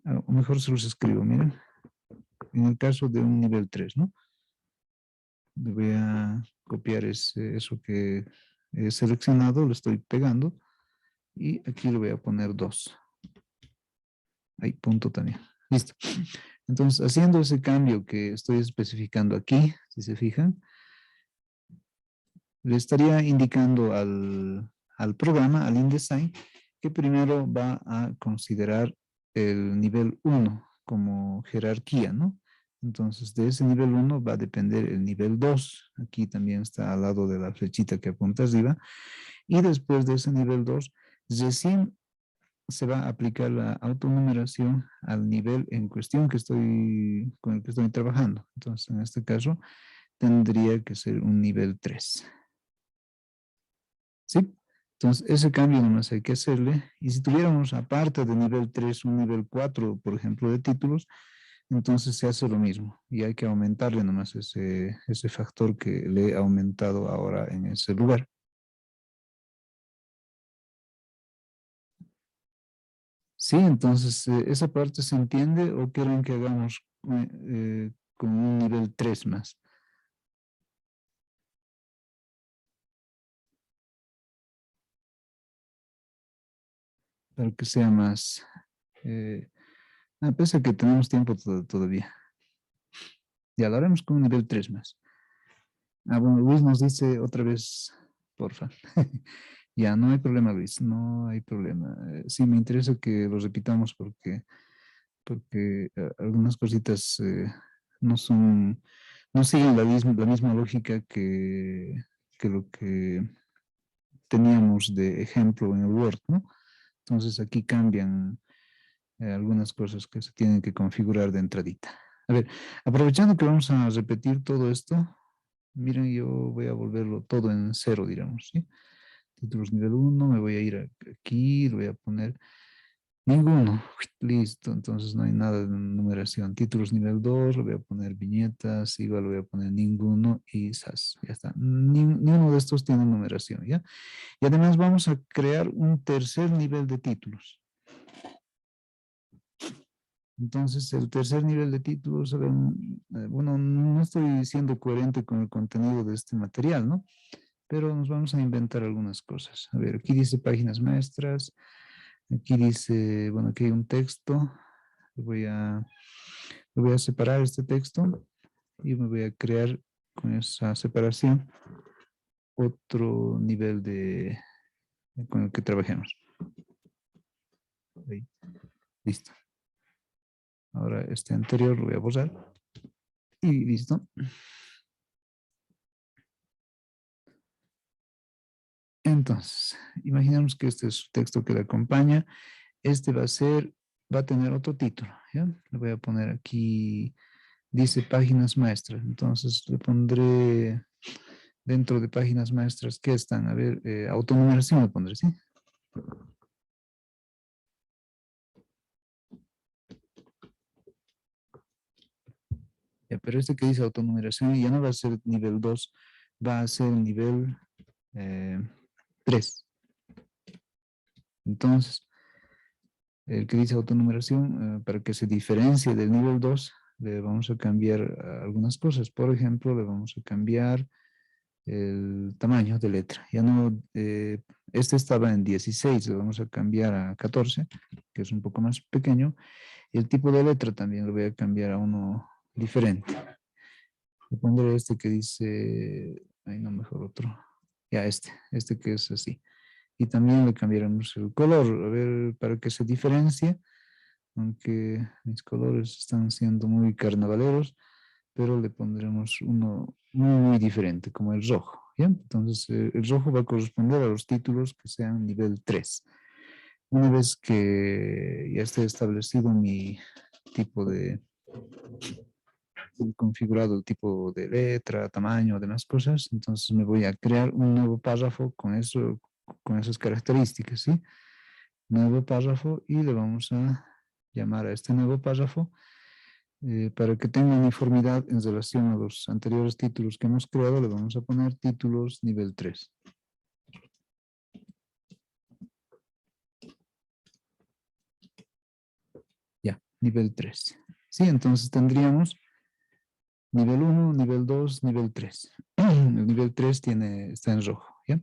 o mejor se los escribo, miren, en el caso de un nivel 3, ¿no? Le voy a copiar eso que he seleccionado, lo estoy pegando y aquí le voy a poner 2. Ahí, punto también. Listo. Entonces, haciendo ese cambio que estoy especificando aquí, si se fijan, le estaría indicando al programa, al InDesign, que primero va a considerar el nivel 1 como jerarquía, ¿no? Entonces, de ese nivel 1 va a depender el nivel 2. Aquí también está al lado de la flechita que apunta arriba. Y después de ese nivel 2, recién se va a aplicar la autonumeración al nivel en cuestión con el que estoy trabajando. Entonces, en este caso, tendría que ser un nivel 3. ¿Sí? Entonces, ese cambio nomás hay que hacerle. Y si tuviéramos aparte de nivel 3 un nivel 4, por ejemplo, de títulos, entonces se hace lo mismo. Y hay que aumentarle nomás ese factor que le he aumentado ahora en ese lugar. Sí, entonces, ¿esa parte se entiende o quieren que hagamos con un nivel 3 más? Para que sea más... Eh, pese a que tenemos tiempo todavía. Ya lo haremos con un nivel 3 más. Bueno, Luis nos dice otra vez, porfa. Ya, no hay problema, Luis, no hay problema. Sí, me interesa que lo repitamos porque algunas cositas no son, no siguen la misma lógica que lo que teníamos de ejemplo en el Word, ¿no? Entonces aquí cambian algunas cosas que se tienen que configurar de entradita. A ver, aprovechando que vamos a repetir todo esto, miren, yo voy a volverlo todo en cero, digamos, ¿sí? Títulos nivel 1, me voy a ir aquí, le voy a poner ninguno. Listo, entonces no hay nada de numeración. Títulos nivel 2, le voy a poner viñetas, igual le voy a poner ninguno y SAS. Ya está. Ni uno de estos tiene numeración, ¿ya? Y además vamos a crear un tercer nivel de títulos. Entonces, el tercer nivel de títulos, bueno, no estoy siendo coherente con el contenido de este material, ¿no? Pero nos vamos a inventar algunas cosas. A ver, aquí dice páginas maestras, aquí dice, bueno, aquí hay un texto, voy a separar este texto y me voy a crear con esa separación otro nivel con el que trabajemos. Ahí. Listo. Ahora este anterior lo voy a borrar. Y listo. Entonces, imaginemos que este es su texto que le acompaña. Este va a tener otro título, ¿ya? Le voy a poner aquí, dice páginas maestras. Entonces le pondré dentro de páginas maestras, ¿qué están? A ver, autonumeración le pondré, ¿sí? Ya, pero este que dice autonumeración ya no va a ser nivel 2, va a ser nivel 3. Entonces, el que dice autonumeración, para que se diferencie del nivel 2, le vamos a cambiar algunas cosas. Por ejemplo, le vamos a cambiar el tamaño de letra. Ya no, este estaba en 16, le vamos a cambiar a 14, que es un poco más pequeño. Y el tipo de letra también lo voy a cambiar a uno diferente. Le pondré este que dice, ay no, mejor otro. Ya este que es así. Y también le cambiaremos el color, a ver, para que se diferencie, aunque mis colores están siendo muy carnavaleros, pero le pondremos uno muy diferente, como el rojo. ¿Bien? Entonces, el rojo va a corresponder a los títulos que sean nivel 3. Una vez que ya esté establecido mi tipo de configurado el tipo de letra, tamaño, demás cosas, entonces me voy a crear un nuevo párrafo con eso, con esas características, ¿sí? Nuevo párrafo y le vamos a llamar a este nuevo párrafo para que tenga uniformidad en relación a los anteriores títulos que hemos creado, le vamos a poner títulos nivel 3. Ya, nivel 3. Sí, entonces tendríamos nivel 1, nivel 2, nivel 3. El nivel 3 está en rojo, ¿ya?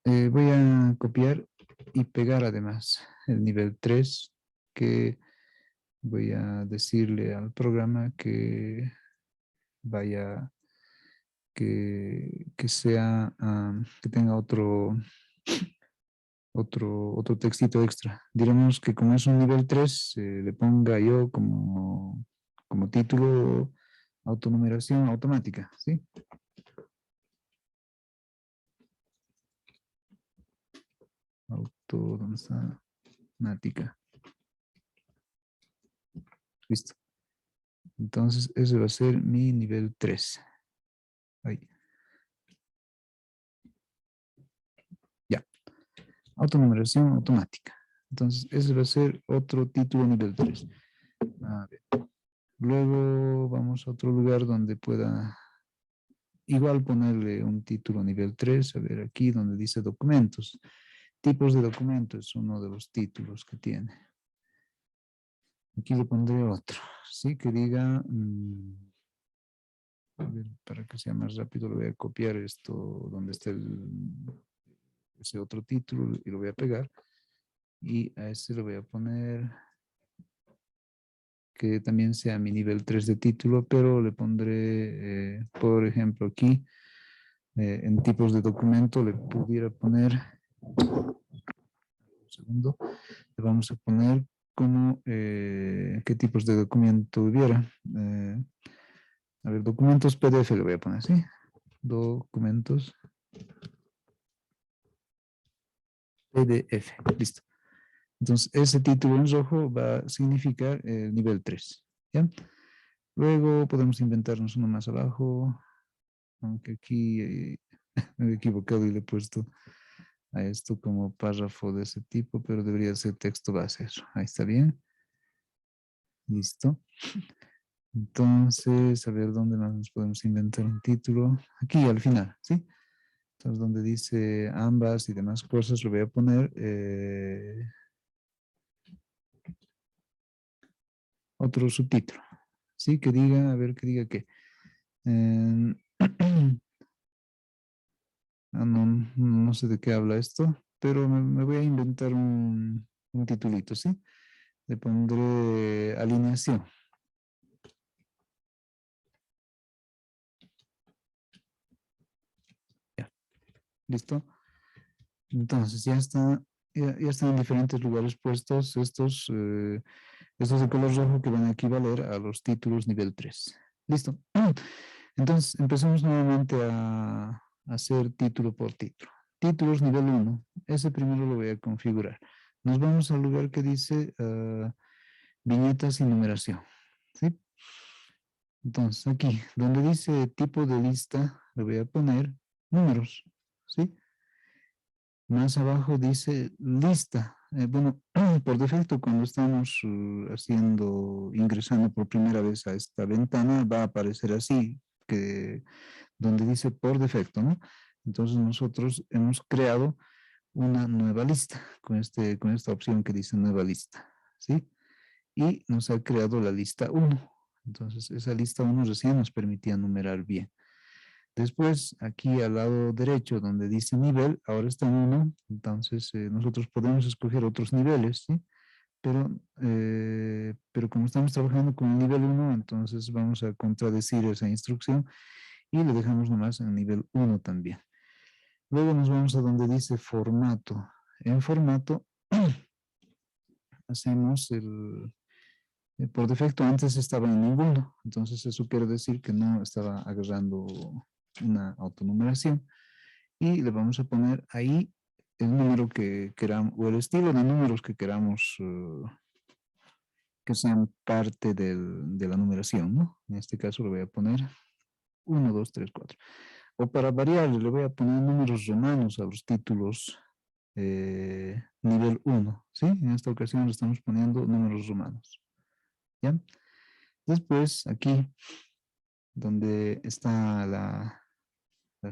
Voy a copiar y pegar además el nivel 3, que voy a decirle al programa que vaya, que sea, que tenga otro textito extra. Diremos que como es un nivel 3, le ponga yo como título autonumeración automática, ¿sí? Automática. Listo. Entonces, ese va a ser mi nivel 3. Ahí. Ya. Autonumeración automática. Entonces, ese va a ser otro título nivel 3. A ver. Luego vamos a otro lugar donde pueda igual ponerle un título nivel 3. A ver, aquí donde dice documentos. Tipos de documentos es uno de los títulos que tiene. Aquí le pondré otro. Sí, que diga... a ver, para que sea más rápido, le voy a copiar esto donde está ese otro título y lo voy a pegar. Y a ese le voy a poner que también sea mi nivel 3 de título, pero le pondré, por ejemplo, aquí, en tipos de documento, le pudiera poner, un segundo, le vamos a poner como qué tipos de documento hubiera. A ver, documentos PDF le voy a poner, ¿sí? Documentos PDF, listo. Entonces, ese título en rojo va a significar el nivel 3, ¿ya? Luego podemos inventarnos uno más abajo, aunque aquí me he equivocado y le he puesto a esto como párrafo de ese tipo, pero debería ser texto base eso. Ahí está bien. Listo. Entonces, a ver dónde más nos podemos inventar un título. Aquí al final, ¿sí? Entonces, donde dice ambas y demás cosas, lo voy a poner otro subtítulo. Sí, que diga, a ver, que diga qué. No sé de qué habla esto, pero me voy a inventar un titulito, ¿sí? le pondré alineación. Ya, ¿listo? Entonces ya están en diferentes lugares puestos estos de color rojo que van a equivaler a los títulos nivel 3. ¿Listo? Entonces empezamos nuevamente a hacer título por título. Títulos nivel 1. Ese primero lo voy a configurar. Nos vamos al lugar que dice viñetas y numeración. ¿Sí? Entonces aquí, donde dice tipo de lista, le voy a poner números. ¿Sí? Más abajo dice lista. Bueno, por defecto, cuando estamos ingresando por primera vez a esta ventana, va a aparecer así, donde dice por defecto, ¿no? Entonces nosotros hemos creado una nueva lista con esta opción que dice nueva lista, ¿sí? Y nos ha creado la lista 1. Entonces esa lista 1 recién nos permitía numerar bien. Después, aquí al lado derecho, donde dice nivel, ahora está en 1, entonces nosotros podemos escoger otros niveles, ¿sí? Pero como estamos trabajando con el nivel 1, entonces vamos a contradecir esa instrucción y le dejamos nomás en nivel 1 también. Luego nos vamos a donde dice formato. En formato hacemos por defecto antes estaba en ninguno, entonces eso quiere decir que no estaba agarrando una autonumeración. Y le vamos a poner ahí el número que queramos, o el estilo de números que queramos que sean parte de la numeración, ¿no? En este caso le voy a poner 1, 2, 3, 4. O para variar, le voy a poner números romanos a los títulos nivel 1, ¿sí? En esta ocasión le estamos poniendo números romanos, ¿ya? Después, aquí, donde está la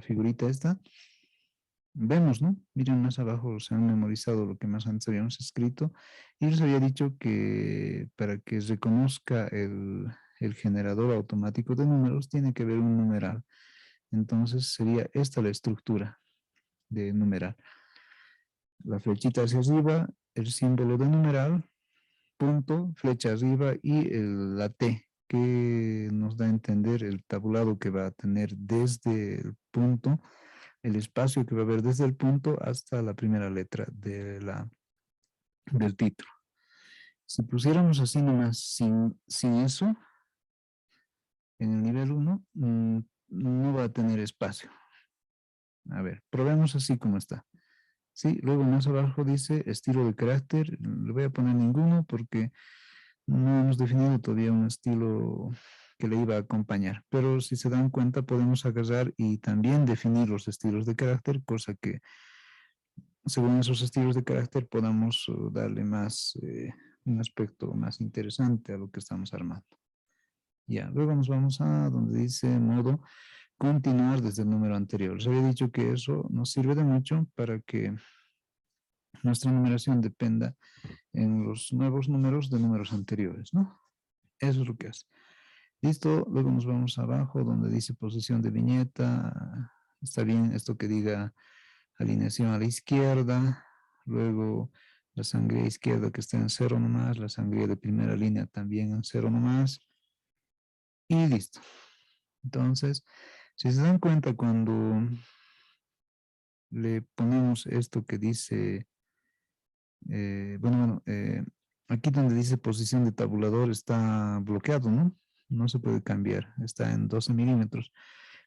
figurita esta, vemos, ¿no? Miren más abajo, se han memorizado lo que más antes habíamos escrito. Y les había dicho que para que reconozca el generador automático de números, tiene que haber un numeral. Entonces sería esta la estructura de numeral. La flechita hacia arriba, el símbolo de numeral, punto, flecha arriba y la T, que nos da a entender el tabulado que va a tener desde el punto, el espacio que va a haber desde el punto hasta la primera letra del título. Si pusiéramos así nomás sin eso, en el nivel 1, no va a tener espacio. A ver, probemos así como está. Sí, luego más abajo dice estilo de carácter. Le voy a poner ninguno porque no hemos definido todavía un estilo que le iba a acompañar. Pero si se dan cuenta, podemos agarrar y también definir los estilos de carácter, cosa que según esos estilos de carácter podamos darle un aspecto más interesante a lo que estamos armando. Ya, luego nos vamos a donde dice modo continuar desde el número anterior. Les había dicho que eso nos sirve de mucho para que nuestra numeración dependa en los nuevos números de números anteriores, ¿no? Eso es lo que hace. Listo, luego nos vamos abajo donde dice posición de viñeta. Está bien esto que diga alineación a la izquierda. Luego la sangría izquierda que está en 0 nomás. La sangría de primera línea también en 0 nomás. Y listo. Entonces, si se dan cuenta cuando le ponemos esto que dice, aquí donde dice posición de tabulador está bloqueado, ¿no? No se puede cambiar, está en 12 milímetros.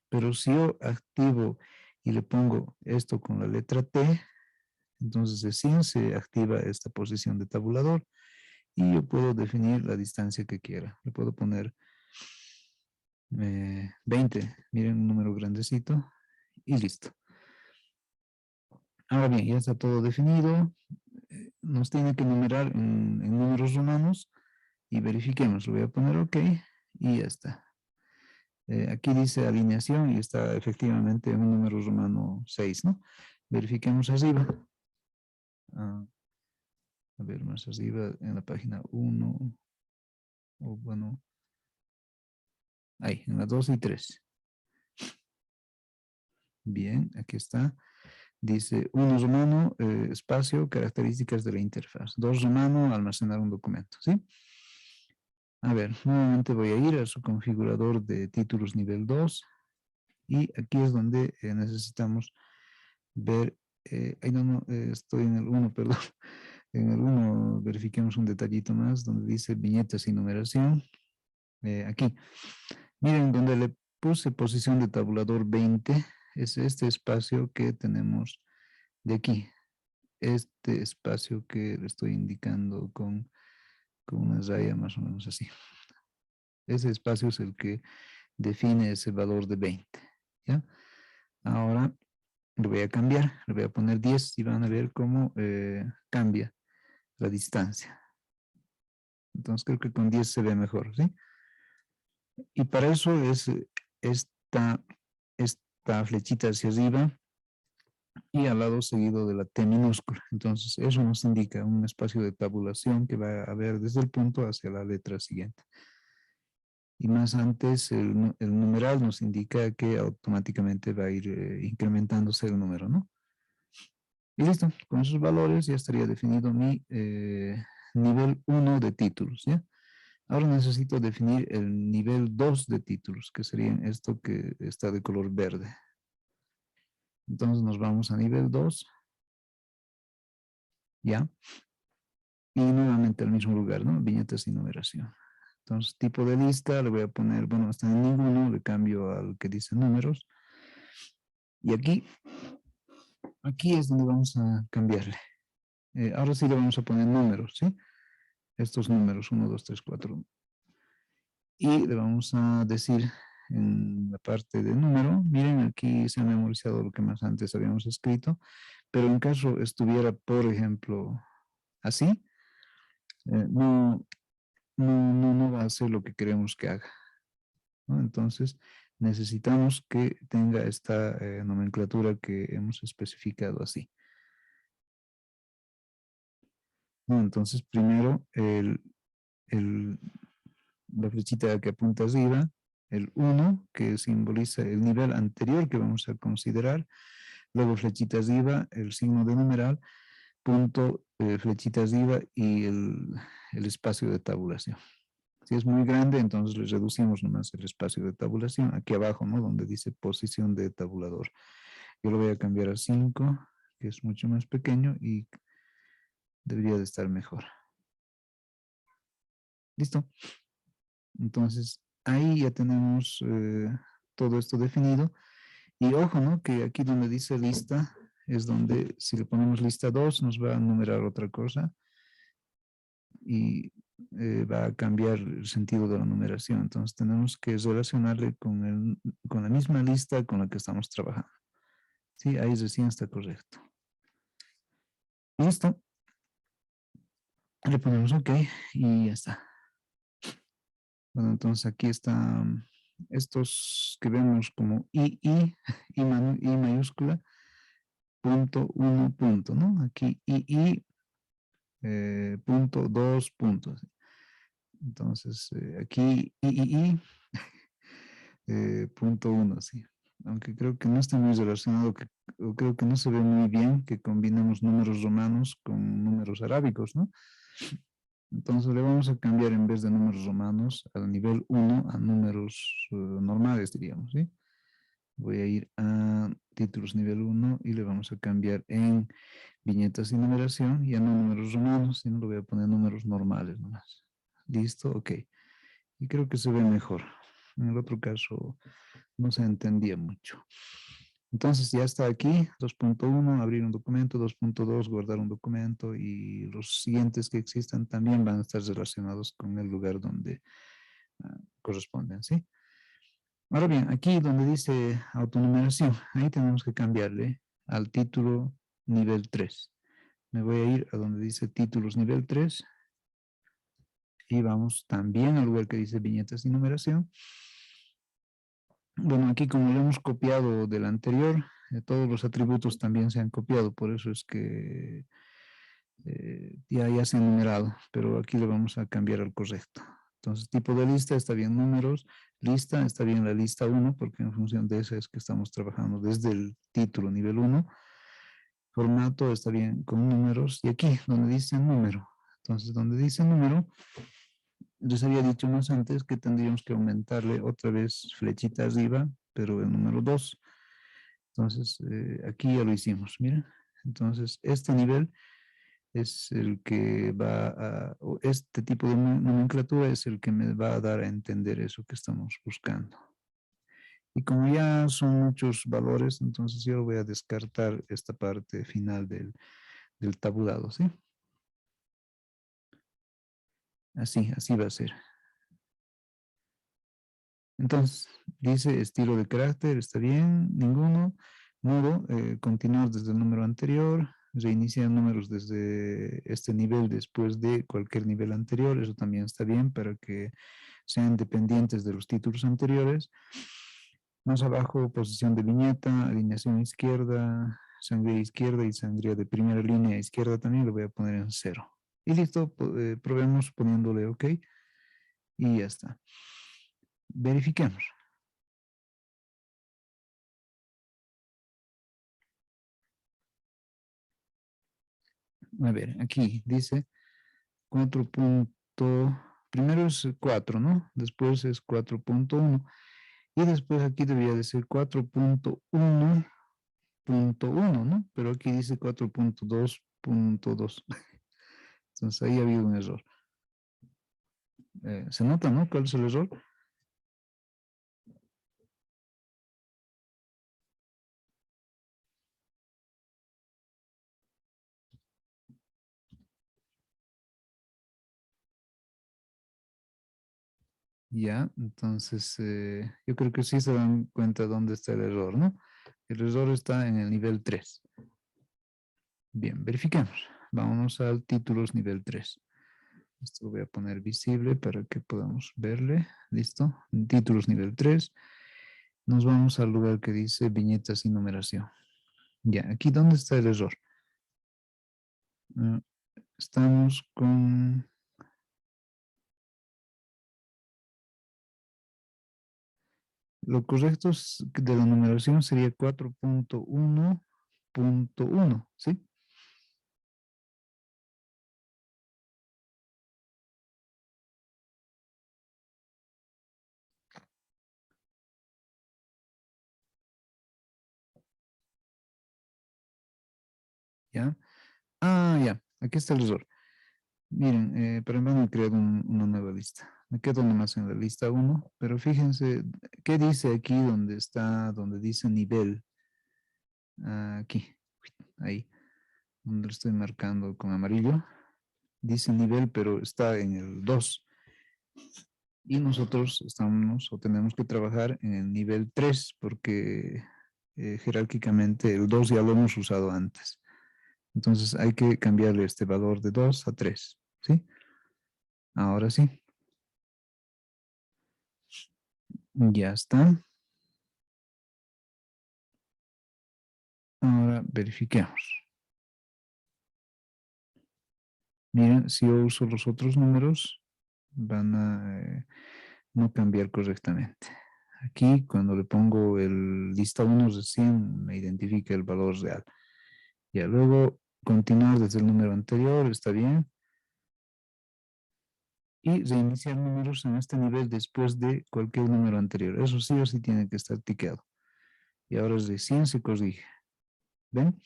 Pero si yo activo y le pongo esto con la letra T, entonces recién se activa esta posición de tabulador y yo puedo definir la distancia que quiera. Le puedo poner 20, miren un número grandecito y listo. Ahora bien, ya está todo definido. Nos tiene que numerar en números romanos y verifiquemos. Lo voy a poner OK y ya está. Aquí dice alineación y está efectivamente en un número romano 6, ¿no? Verifiquemos arriba. A ver, más arriba en la página 1. O bueno, ahí, en la 2 y 3. Bien, aquí está. Dice 1 romano, espacio, características de la interfaz. 2 romano, almacenar un documento, ¿sí? A ver, nuevamente voy a ir a su configurador de títulos nivel 2 y aquí es donde necesitamos ver, ay no, no, estoy en el 1, perdón. En el 1 verifiquemos un detallito más donde dice viñetas y numeración. Aquí, miren donde le puse posición de tabulador 20, es este espacio que tenemos de aquí. Este espacio que le estoy indicando con una raya más o menos así. Ese espacio es el que define ese valor de 20. ¿Ya? Ahora lo voy a cambiar, le voy a poner 10 y van a ver cómo cambia la distancia. Entonces creo que con 10 se ve mejor, ¿sí? Y para eso es esta, esta flechita hacia arriba y al lado seguido de la T minúscula. Entonces eso nos indica un espacio de tabulación que va a haber desde el punto hacia la letra siguiente. Y más antes el numeral nos indica que automáticamente va a ir incrementándose el número, ¿no? Y listo, con esos valores ya estaría definido mi nivel 1 de títulos, ¿ya? Ahora necesito definir el nivel 2 de títulos, que sería esto que está de color verde. Entonces nos vamos a nivel 2, ¿ya? Y nuevamente al mismo lugar, ¿no? Viñetas y numeración. Entonces, tipo de lista, le voy a poner, bueno, está en ninguno, le cambio al que dice números. Y aquí es donde vamos a cambiarle. Ahora sí le vamos a poner números, ¿sí? Estos números, 1, 2, 3, 4. Y le vamos a decir en la parte de número, miren, aquí se ha memorizado lo que más antes habíamos escrito, pero en caso estuviera, por ejemplo, así, no va a hacer lo que queremos que haga, ¿no? Entonces, necesitamos que tenga esta nomenclatura que hemos especificado así. ¿No? Entonces, primero, la flechita que apunta arriba, el 1, que simboliza el nivel anterior que vamos a considerar, luego flechita arriba, el signo de numeral, punto, flechita arriba y el espacio de tabulación. Si es muy grande, entonces le reducimos nomás el espacio de tabulación, aquí abajo, ¿no? Donde dice posición de tabulador. Yo lo voy a cambiar a 5, que es mucho más pequeño y debería de estar mejor. ¿Listo? Entonces, ahí ya tenemos todo esto definido. Y ojo, ¿no? Que aquí donde dice lista, es donde si le ponemos lista 2, nos va a numerar otra cosa y va a cambiar el sentido de la numeración. Entonces, tenemos que relacionarle con la misma lista con la que estamos trabajando. Sí, ahí recién está correcto. Listo. Le ponemos OK y ya está. Bueno, entonces aquí están estos que vemos como I mayúscula, punto, 1 punto, ¿no? Aquí punto, 2 puntos. Entonces, aquí punto 1, sí. Aunque creo que no está muy relacionado, o creo que no se ve muy bien que combinemos números romanos con números arábicos, ¿no? Entonces le vamos a cambiar en vez de números romanos al nivel 1 a números normales, diríamos, ¿sí? Voy a ir a títulos nivel 1 y le vamos a cambiar en viñetas y numeración, ya no números romanos, sino lo voy a poner números normales nomás. Listo, OK. Y creo que se ve mejor. En el otro caso no se entendía mucho. Entonces ya está aquí, 2.1, abrir un documento, 2.2, guardar un documento y los siguientes que existan también van a estar relacionados con el lugar donde corresponden, ¿sí? Ahora bien, aquí donde dice autonumeración, ahí tenemos que cambiarle al título nivel 3. Me voy a ir a donde dice títulos nivel 3 y vamos también al lugar que dice viñetas y numeración. Bueno, aquí como lo hemos copiado del anterior, todos los atributos también se han copiado, por eso es que ya se han numerado, pero aquí le vamos a cambiar al correcto. Entonces, tipo de lista está bien números, lista está bien la lista 1, porque en función de eso es que estamos trabajando desde el título nivel 1. formato está bien con números. Y aquí, donde dice número. Entonces, donde dice número, les había dicho más antes que tendríamos que aumentarle otra vez flechita arriba, pero el número 2. Entonces, aquí ya lo hicimos, miren. Entonces, este nivel es el que va o este tipo de nomenclatura es el que me va a dar a entender eso que estamos buscando. Y como ya son muchos valores, entonces yo voy a descartar esta parte final del tabulado, ¿sí? Así va a ser. Entonces, dice estilo de carácter, está bien, ninguno. Modo, continuar desde el número anterior, reiniciar números desde este nivel después de cualquier nivel anterior, eso también está bien para que sean dependientes de los títulos anteriores. Más abajo, posición de viñeta, alineación izquierda, sangría izquierda y sangría de primera línea izquierda también lo voy a poner en 0. Y listo, probemos poniéndole OK y ya está. Verifiquemos. A ver, aquí dice 4. Primero es 4, ¿no? Después es 4.1. Y después aquí debería de ser 4.1.1, ¿no? Pero aquí dice 4.2.2. Entonces ahí ha habido un error. ¿Se nota, no? ¿Cuál es el error? Ya, entonces yo creo que sí se dan cuenta dónde está el error, ¿no? El error está en el nivel 3. Bien, verificamos. Vámonos al títulos nivel 3. Esto lo voy a poner visible para que podamos verle. Listo. Títulos nivel 3. Nos vamos al lugar que dice viñetas y numeración. Ya, aquí ¿dónde está el error? Estamos con... Lo correcto de la numeración sería 4.1.1, ¿sí? ¿Ya? Ah, ya, aquí está el error. Miren, para mí me he creado una nueva lista. Me quedo nomás en la lista 1, pero fíjense, ¿qué dice aquí donde dice nivel? Aquí, ahí, donde lo estoy marcando con amarillo. Dice nivel, pero está en el 2. Y nosotros estamos o tenemos que trabajar en el nivel 3 porque jerárquicamente el 2 ya lo hemos usado antes. Entonces hay que cambiarle este valor de 2 a 3, ¿sí? Ahora sí. Ya está. Ahora verifiquemos. Miren, si yo uso los otros números, van a no cambiar correctamente. Aquí, cuando le pongo el lista 1 recién, me identifica el valor real. Ya luego, continuar desde el número anterior, está bien. Y reiniciar números en este nivel después de cualquier número anterior. Eso sí o sí tiene que estar tiqueado. Y ahora recién se corrige. ¿Ven?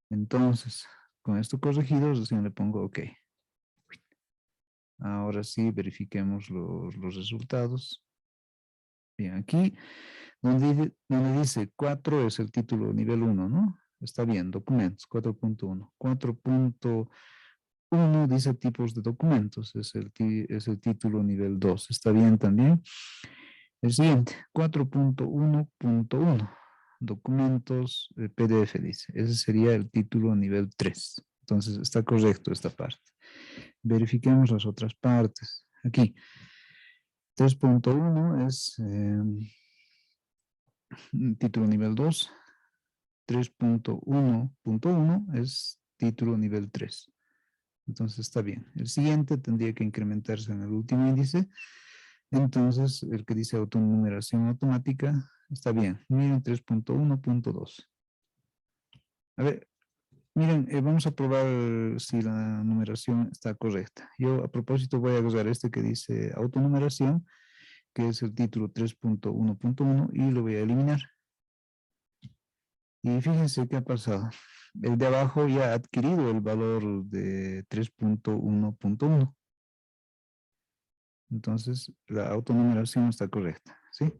Entonces, con esto corregido, recién le pongo OK. Ahora sí, verifiquemos los resultados. Bien, aquí donde dice 4 es el título nivel 1, ¿no? Está bien, documentos, 4.1. 4.1 dice tipos de documentos, es el título nivel 2. Está bien también. El siguiente, 4.1.1. Documentos PDF dice. Ese sería el título nivel 3. Entonces está correcto esta parte. Verifiquemos las otras partes. Aquí, 3.1 es título nivel 2. 3.1.1 es título nivel 3. Entonces está bien. El siguiente tendría que incrementarse en el último índice. Entonces, el que dice autonumeración automática está bien. Miren 3.1.2. A ver, Miren, vamos a probar si la numeración está correcta. Yo a propósito voy a usar este que dice autonumeración, que es el título 3.1.1 y lo voy a eliminar. Y fíjense qué ha pasado. El de abajo ya ha adquirido el valor de 3.1.1. Entonces la autonumeración está correcta, ¿sí?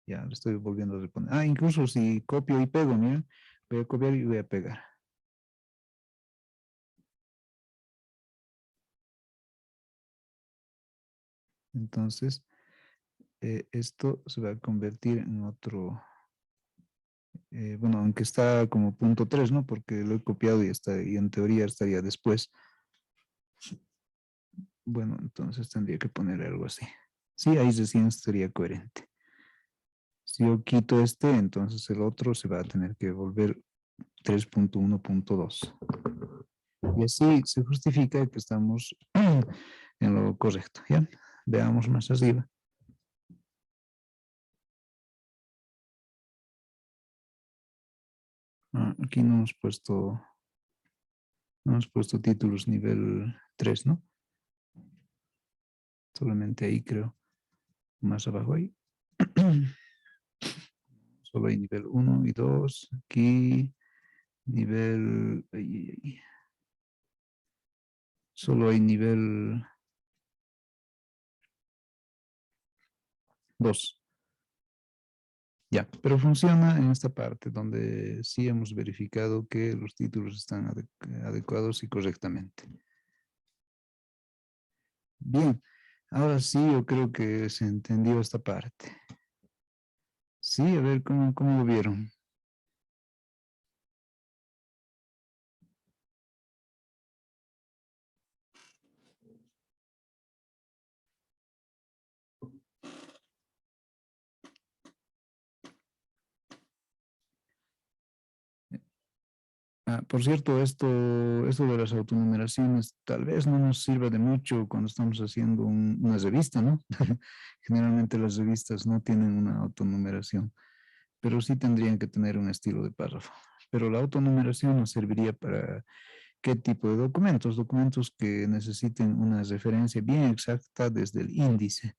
Ya le estoy volviendo a responder. Ah, incluso si copio y pego, miren, voy a copiar y voy a pegar. Entonces, esto se va a convertir en otro, bueno, aunque está como punto 3, ¿no? Porque lo he copiado y, está, y en teoría estaría después. Bueno, entonces tendría que poner algo así. Sí, ahí recién sería coherente. Si yo quito este, entonces el otro se va a tener que volver 3.1.2. Y así se justifica que estamos en lo correcto, ¿ya? Veamos más arriba. Aquí no hemos puesto títulos nivel 3, ¿no? Solamente ahí creo. Más abajo ahí. Solo hay nivel 1 y 2. Aquí nivel... Solo hay nivel 2. Ya, pero funciona en esta parte donde sí hemos verificado que los títulos están adecuados y correctamente. Bien, ahora sí yo creo que se entendió esta parte. Sí, a ver cómo lo vieron. Por cierto, esto de las autonumeraciones tal vez no nos sirva de mucho cuando estamos haciendo una revista, ¿no? Generalmente las revistas no tienen una autonumeración, pero sí tendrían que tener un estilo de párrafo. Pero la autonumeración nos serviría para qué tipo de documentos, documentos que necesiten una referencia bien exacta desde el índice.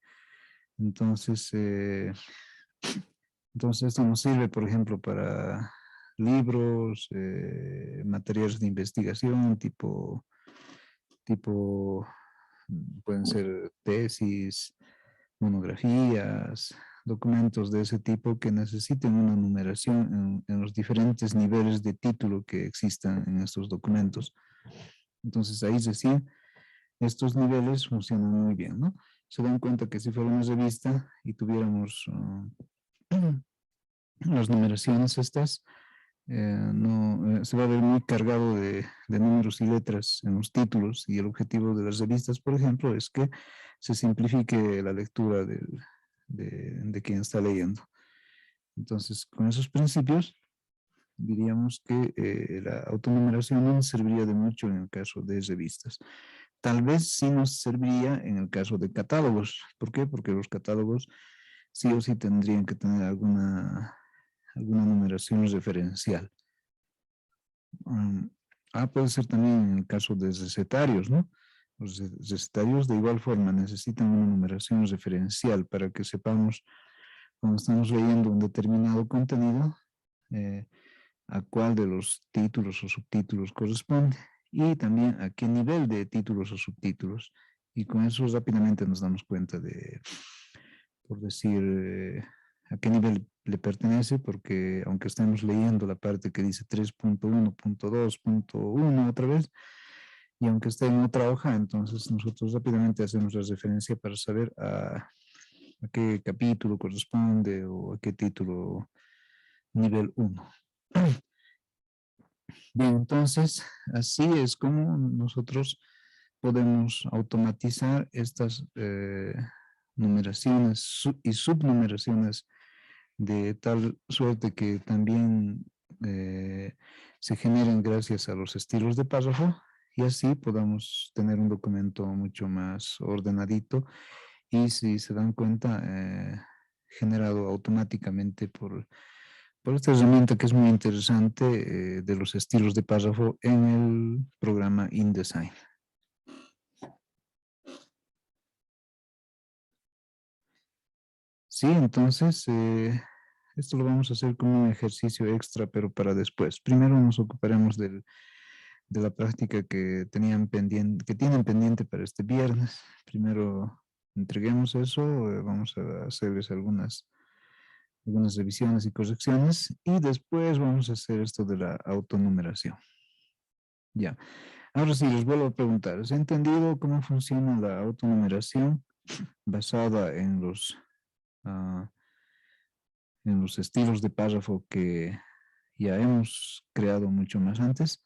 Entonces, entonces esto nos sirve, por ejemplo, para libros, materiales de investigación, tipo, pueden ser tesis, monografías, documentos de ese tipo que necesiten una numeración en los diferentes niveles de título que existan en estos documentos. Entonces ahí recién estos niveles funcionan muy bien, ¿no? Se dan cuenta que si fuera una revista y tuviéramos las numeraciones estas, no, se va a ver muy cargado de números y letras en los títulos y el objetivo de las revistas, por ejemplo, es que se simplifique la lectura de quien está leyendo. Entonces, con esos principios, diríamos que la autonumeración no nos serviría de mucho en el caso de revistas. Tal vez sí nos serviría en el caso de catálogos. ¿Por qué? Porque los catálogos sí o sí tendrían que tener alguna numeración referencial. Puede ser también en el caso de recetarios, ¿no? Los recetarios de igual forma necesitan una numeración referencial para que sepamos cuando estamos leyendo un determinado contenido a cuál de los títulos o subtítulos corresponde y también a qué nivel de títulos o subtítulos. Y con eso rápidamente nos damos cuenta de, por decir, a qué nivel le pertenece, porque aunque estemos leyendo la parte que dice 3.1.2.1 otra vez, y aunque esté en otra hoja, entonces nosotros rápidamente hacemos la referencia para saber a qué capítulo corresponde o a qué título nivel 1. Bien, entonces así es como nosotros podemos automatizar estas numeraciones y subnumeraciones de tal suerte que también se generen gracias a los estilos de párrafo y así podamos tener un documento mucho más ordenadito y si se dan cuenta, generado automáticamente por esta herramienta que es muy interesante de los estilos de párrafo en el programa InDesign. Sí, entonces esto lo vamos a hacer como un ejercicio extra, pero para después. Primero nos ocuparemos de la práctica que tienen pendiente para este viernes. Primero entreguemos eso, vamos a hacerles algunas revisiones y correcciones y después vamos a hacer esto de la autonumeración. Ya. Ahora sí, les vuelvo a preguntar, ¿has entendido cómo funciona la autonumeración basada ah, en los estilos de párrafo que ya hemos creado mucho más antes?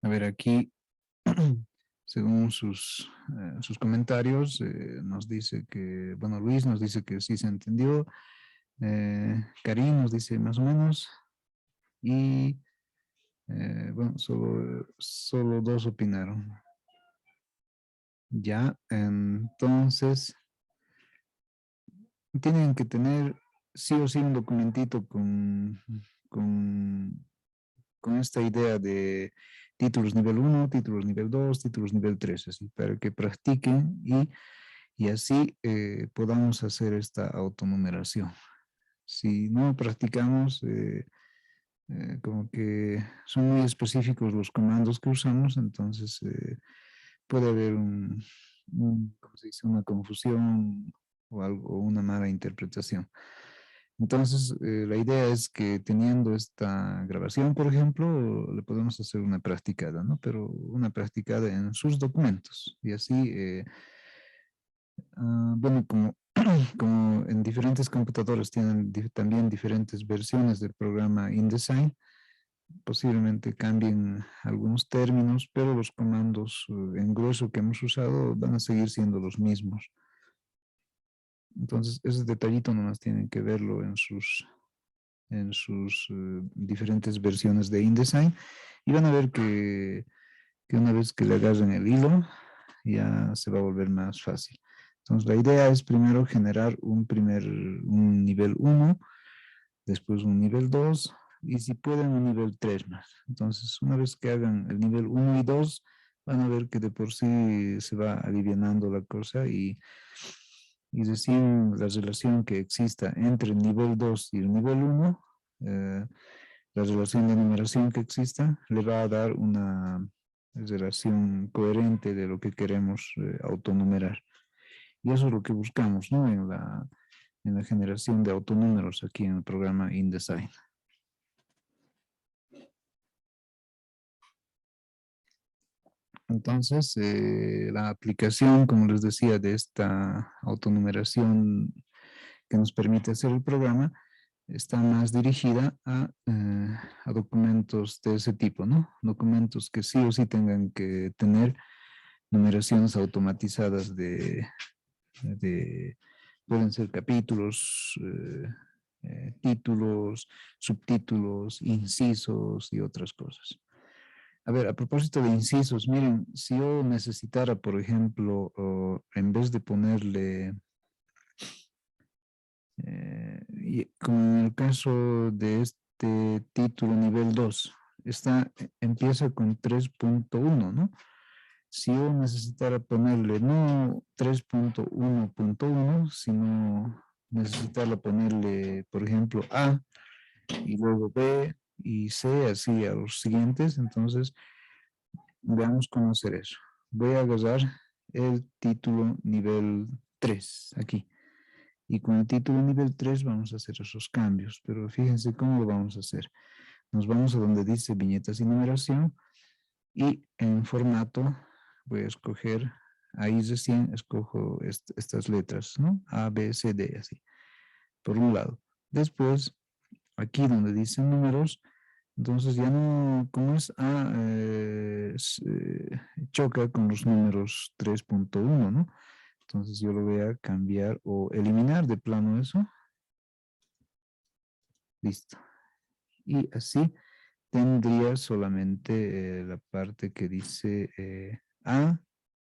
A ver, aquí, según sus comentarios, nos dice que, bueno, Luis nos dice que sí se entendió, Karim nos dice más o menos, y bueno, solo dos opinaron. Ya, entonces, tienen que tener sí o sí un documentito con, con esta idea de títulos nivel 1, títulos nivel 2, títulos nivel 3, así, para que practiquen y así podamos hacer esta autonumeración. Si no practicamos, como que son muy específicos los comandos que usamos, entonces puede haber ¿cómo se dice? Una confusión o algo, o una mala interpretación. Entonces, la idea es que teniendo esta grabación, por ejemplo, le podemos hacer una practicada, ¿no? Pero una practicada en sus documentos. Y así, bueno, como en diferentes computadores tienen también diferentes versiones del programa InDesign, posiblemente cambien algunos términos, pero los comandos en grueso que hemos usado van a seguir siendo los mismos. Entonces, ese detallito nomás tienen que verlo en sus diferentes versiones de InDesign y van a ver que una vez que le agarren el hilo, ya se va a volver más fácil. Entonces, la idea es primero generar un nivel 1, después un nivel 2 y si pueden un nivel 3 más. Entonces, una vez que hagan el nivel 1 y 2, van a ver que de por sí se va alivianando la cosa y recién la relación que exista entre el nivel 2 y el nivel 1, la relación de numeración que exista, le va a dar una relación coherente de lo que queremos autonumerar. Y eso es lo que buscamos, ¿no? En la generación de autonúmeros aquí en el programa InDesign. Entonces, la aplicación, como les decía, de esta autonumeración que nos permite hacer el programa, está más dirigida a documentos de ese tipo, ¿no? Documentos que sí o sí tengan que tener numeraciones automatizadas pueden ser capítulos, títulos, subtítulos, incisos y otras cosas. A ver, a propósito de incisos, miren, si yo necesitara, por ejemplo, en vez de ponerle, como en el caso de este título nivel 2, empieza con 3.1, ¿no? Si yo necesitara ponerle no 3.1.1, sino necesitarla ponerle, por ejemplo, A y luego B y C, así a los siguientes, entonces veamos cómo hacer eso. Voy a agarrar el título nivel 3 aquí. Y con el título nivel 3 vamos a hacer esos cambios. Pero fíjense cómo lo vamos a hacer. Nos vamos a donde dice viñetas y numeración. Y en formato voy a escoger ahí recién escojo estas letras, ¿no? A, B, C, D, así, por un lado. Después, aquí donde dicen números, entonces ya no, como es A, choca con los números 3.1, ¿no? Entonces yo lo voy a cambiar o eliminar de plano eso. Listo. Y así tendría solamente la parte que dice A,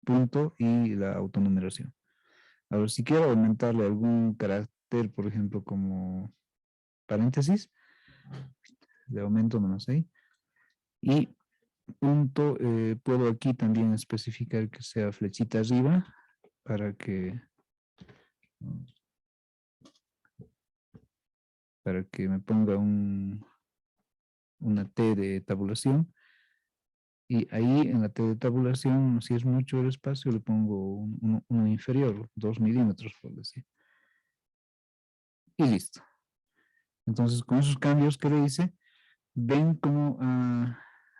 punto y la autonumeración. Ahora, si quiero aumentarle algún carácter, por ejemplo, como paréntesis, le aumento nomás ahí. Y punto, puedo aquí también especificar que sea flechita arriba para que me ponga una T de tabulación. Y ahí en la T de tabulación, si es mucho el espacio, le pongo uno inferior, 2 milímetros, por decir. Y listo. Entonces, con esos cambios que le hice, ven cómo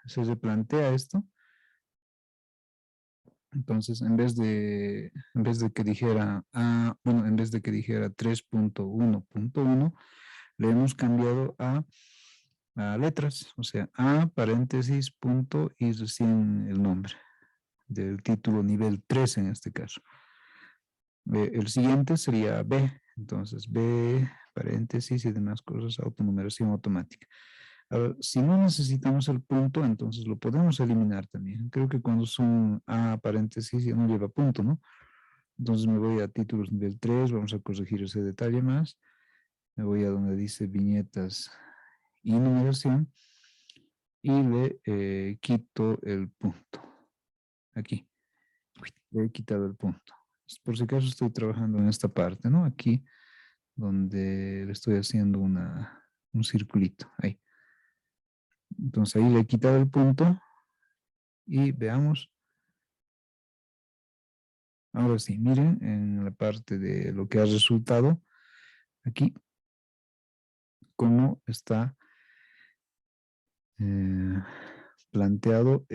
se replantea esto. Entonces, en vez de que dijera, bueno, en vez de que dijera 3.1.1, le hemos cambiado a letras, o sea, A, paréntesis, punto y recién el nombre del título nivel 3 en este caso. El siguiente sería B, entonces B, paréntesis y demás cosas, autonumeración automática. Ahora, si no necesitamos el punto, entonces lo podemos eliminar también. Creo que cuando son A, paréntesis, ya no lleva punto, ¿no? Entonces me voy a títulos nivel 3, vamos a corregir ese detalle más. Me voy a donde dice viñetas y numeración y le quito el punto. Aquí, le he quitado el punto. Por si acaso estoy trabajando en esta parte, ¿no? Aquí, donde le estoy haciendo un circulito, ahí. Entonces ahí le he quitado el punto y veamos. Ahora sí, miren en la parte de lo que ha resultado aquí, cómo está planteado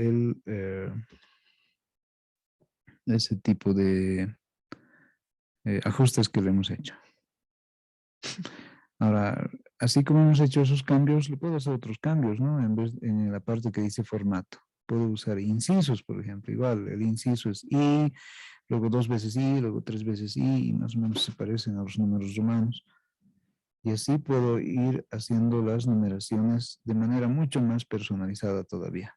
ese tipo de ajustes que le hemos hecho. Ahora, así como hemos hecho esos cambios, le puedo hacer otros cambios, ¿no? En la parte que dice formato. Puedo usar incisos, por ejemplo. Igual, el inciso es I, luego 2 veces I, luego 3 veces I, y más o menos se parecen a los números romanos. Y así puedo ir haciendo las numeraciones de manera mucho más personalizada todavía.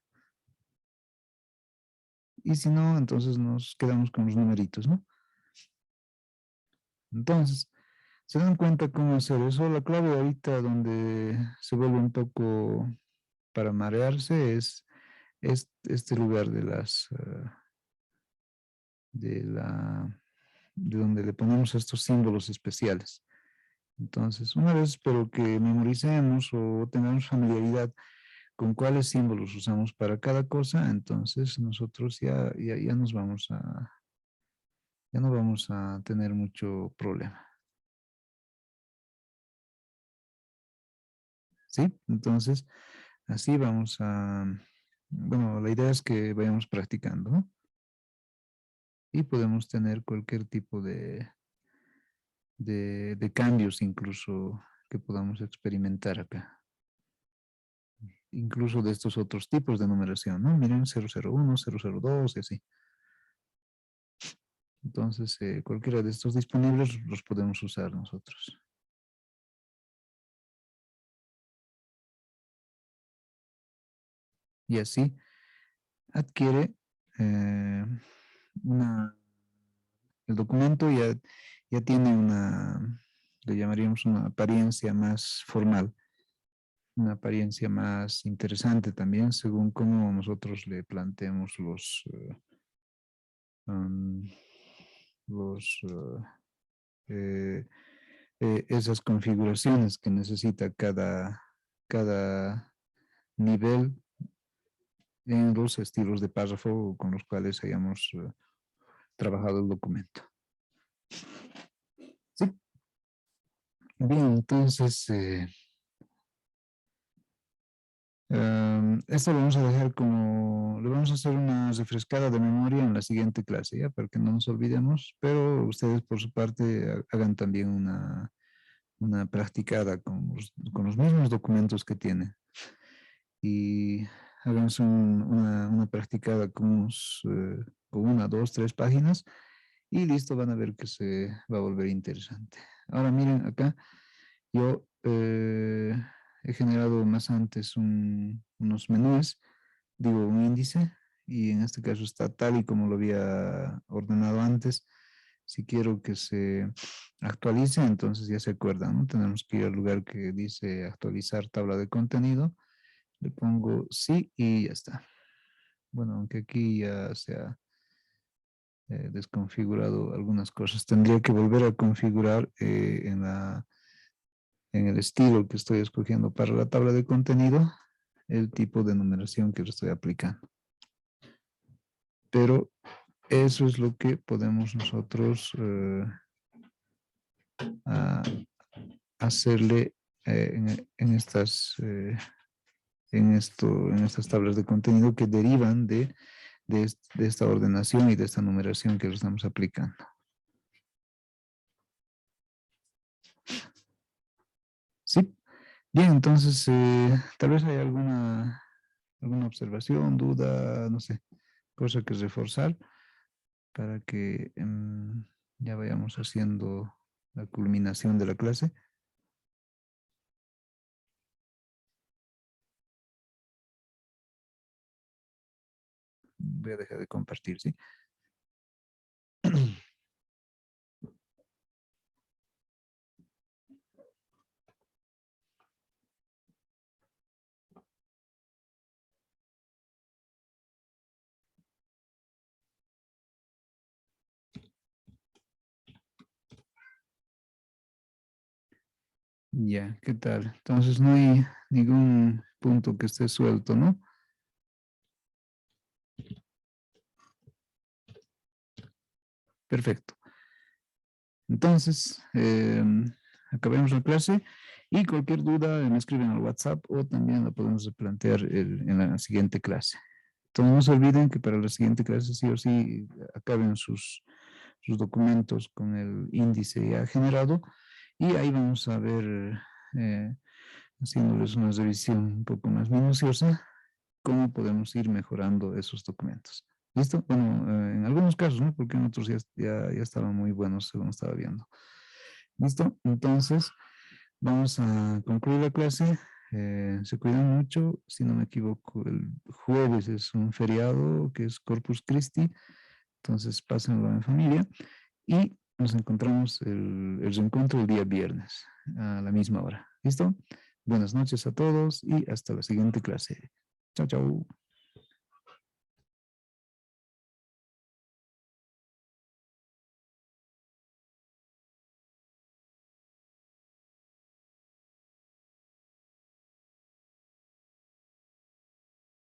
Y si no, entonces nos quedamos con los numeritos, ¿no? Entonces, ¿se dan cuenta cómo hacer eso? La clave ahorita donde se vuelve un poco para marearse es este lugar de donde le ponemos estos símbolos especiales. Entonces, una vez espero que memoricemos o tengamos familiaridad con cuáles símbolos usamos para cada cosa, entonces nosotros ya ya no vamos a tener mucho problema. ¿Sí? Entonces, así bueno, la idea es que vayamos practicando, ¿no? Y podemos tener cualquier tipo de cambios incluso que podamos experimentar acá. Incluso de estos otros tipos de numeración, ¿no? Miren, 001, 002 y así. Entonces, cualquiera de estos disponibles los podemos usar nosotros. Y así adquiere el documento ya tiene le llamaríamos una apariencia más formal, una apariencia más interesante también, según cómo nosotros le planteemos um, los esas configuraciones que necesita cada nivel en los estilos de párrafo con los cuales hayamos trabajado el documento. Sí. Bien, entonces Esto lo vamos a dejar como, le vamos a hacer una refrescada de memoria en la siguiente clase, ¿ya? Para que no nos olvidemos, pero ustedes por su parte hagan también una practicada con los mismos documentos que tienen y hagamos una practicada con una, dos, tres páginas y listo, van a ver que se va a volver interesante. Ahora miren acá, yo he generado más antes unos menús, digo un índice, y en este caso está tal y como lo había ordenado antes. Si quiero que se actualice, entonces ya se acuerdan, ¿no? Tenemos que ir al lugar que dice actualizar tabla de contenido. Le pongo sí y ya está. Bueno, aunque aquí ya se ha desconfigurado algunas cosas. Tendría que volver a configurar en el estilo que estoy escogiendo para la tabla de contenido el tipo de numeración que le estoy aplicando. Pero eso es lo que podemos nosotros hacerle en estas tablas de contenido que derivan de esta ordenación y de esta numeración que le estamos aplicando. Sí, bien, entonces tal vez hay alguna observación, duda, no sé, cosa que reforzar para que ya vayamos haciendo la culminación de la clase. Voy a dejar de compartir, ¿sí? Ya, ¿qué tal? Entonces no hay ningún punto que esté suelto, ¿no? Perfecto. Entonces, acabemos la clase y cualquier duda me escriben al WhatsApp o también la podemos plantear en la siguiente clase. Entonces no se olviden que para la siguiente clase sí o sí acaben sus documentos con el índice ya generado y ahí vamos a ver, haciéndoles una revisión un poco más minuciosa, cómo podemos ir mejorando esos documentos. ¿Listo? Bueno, en algunos casos, ¿no? Porque en otros ya estaban muy buenos según estaba viendo. ¿Listo? Entonces, vamos a concluir la clase. Se cuidan mucho. Si no me equivoco, el jueves es un feriado que es Corpus Christi. Entonces, pásenlo en familia. Y nos encontramos el reencuentro el día viernes a la misma hora. ¿Listo? Buenas noches a todos y hasta la siguiente clase. Chao, chao.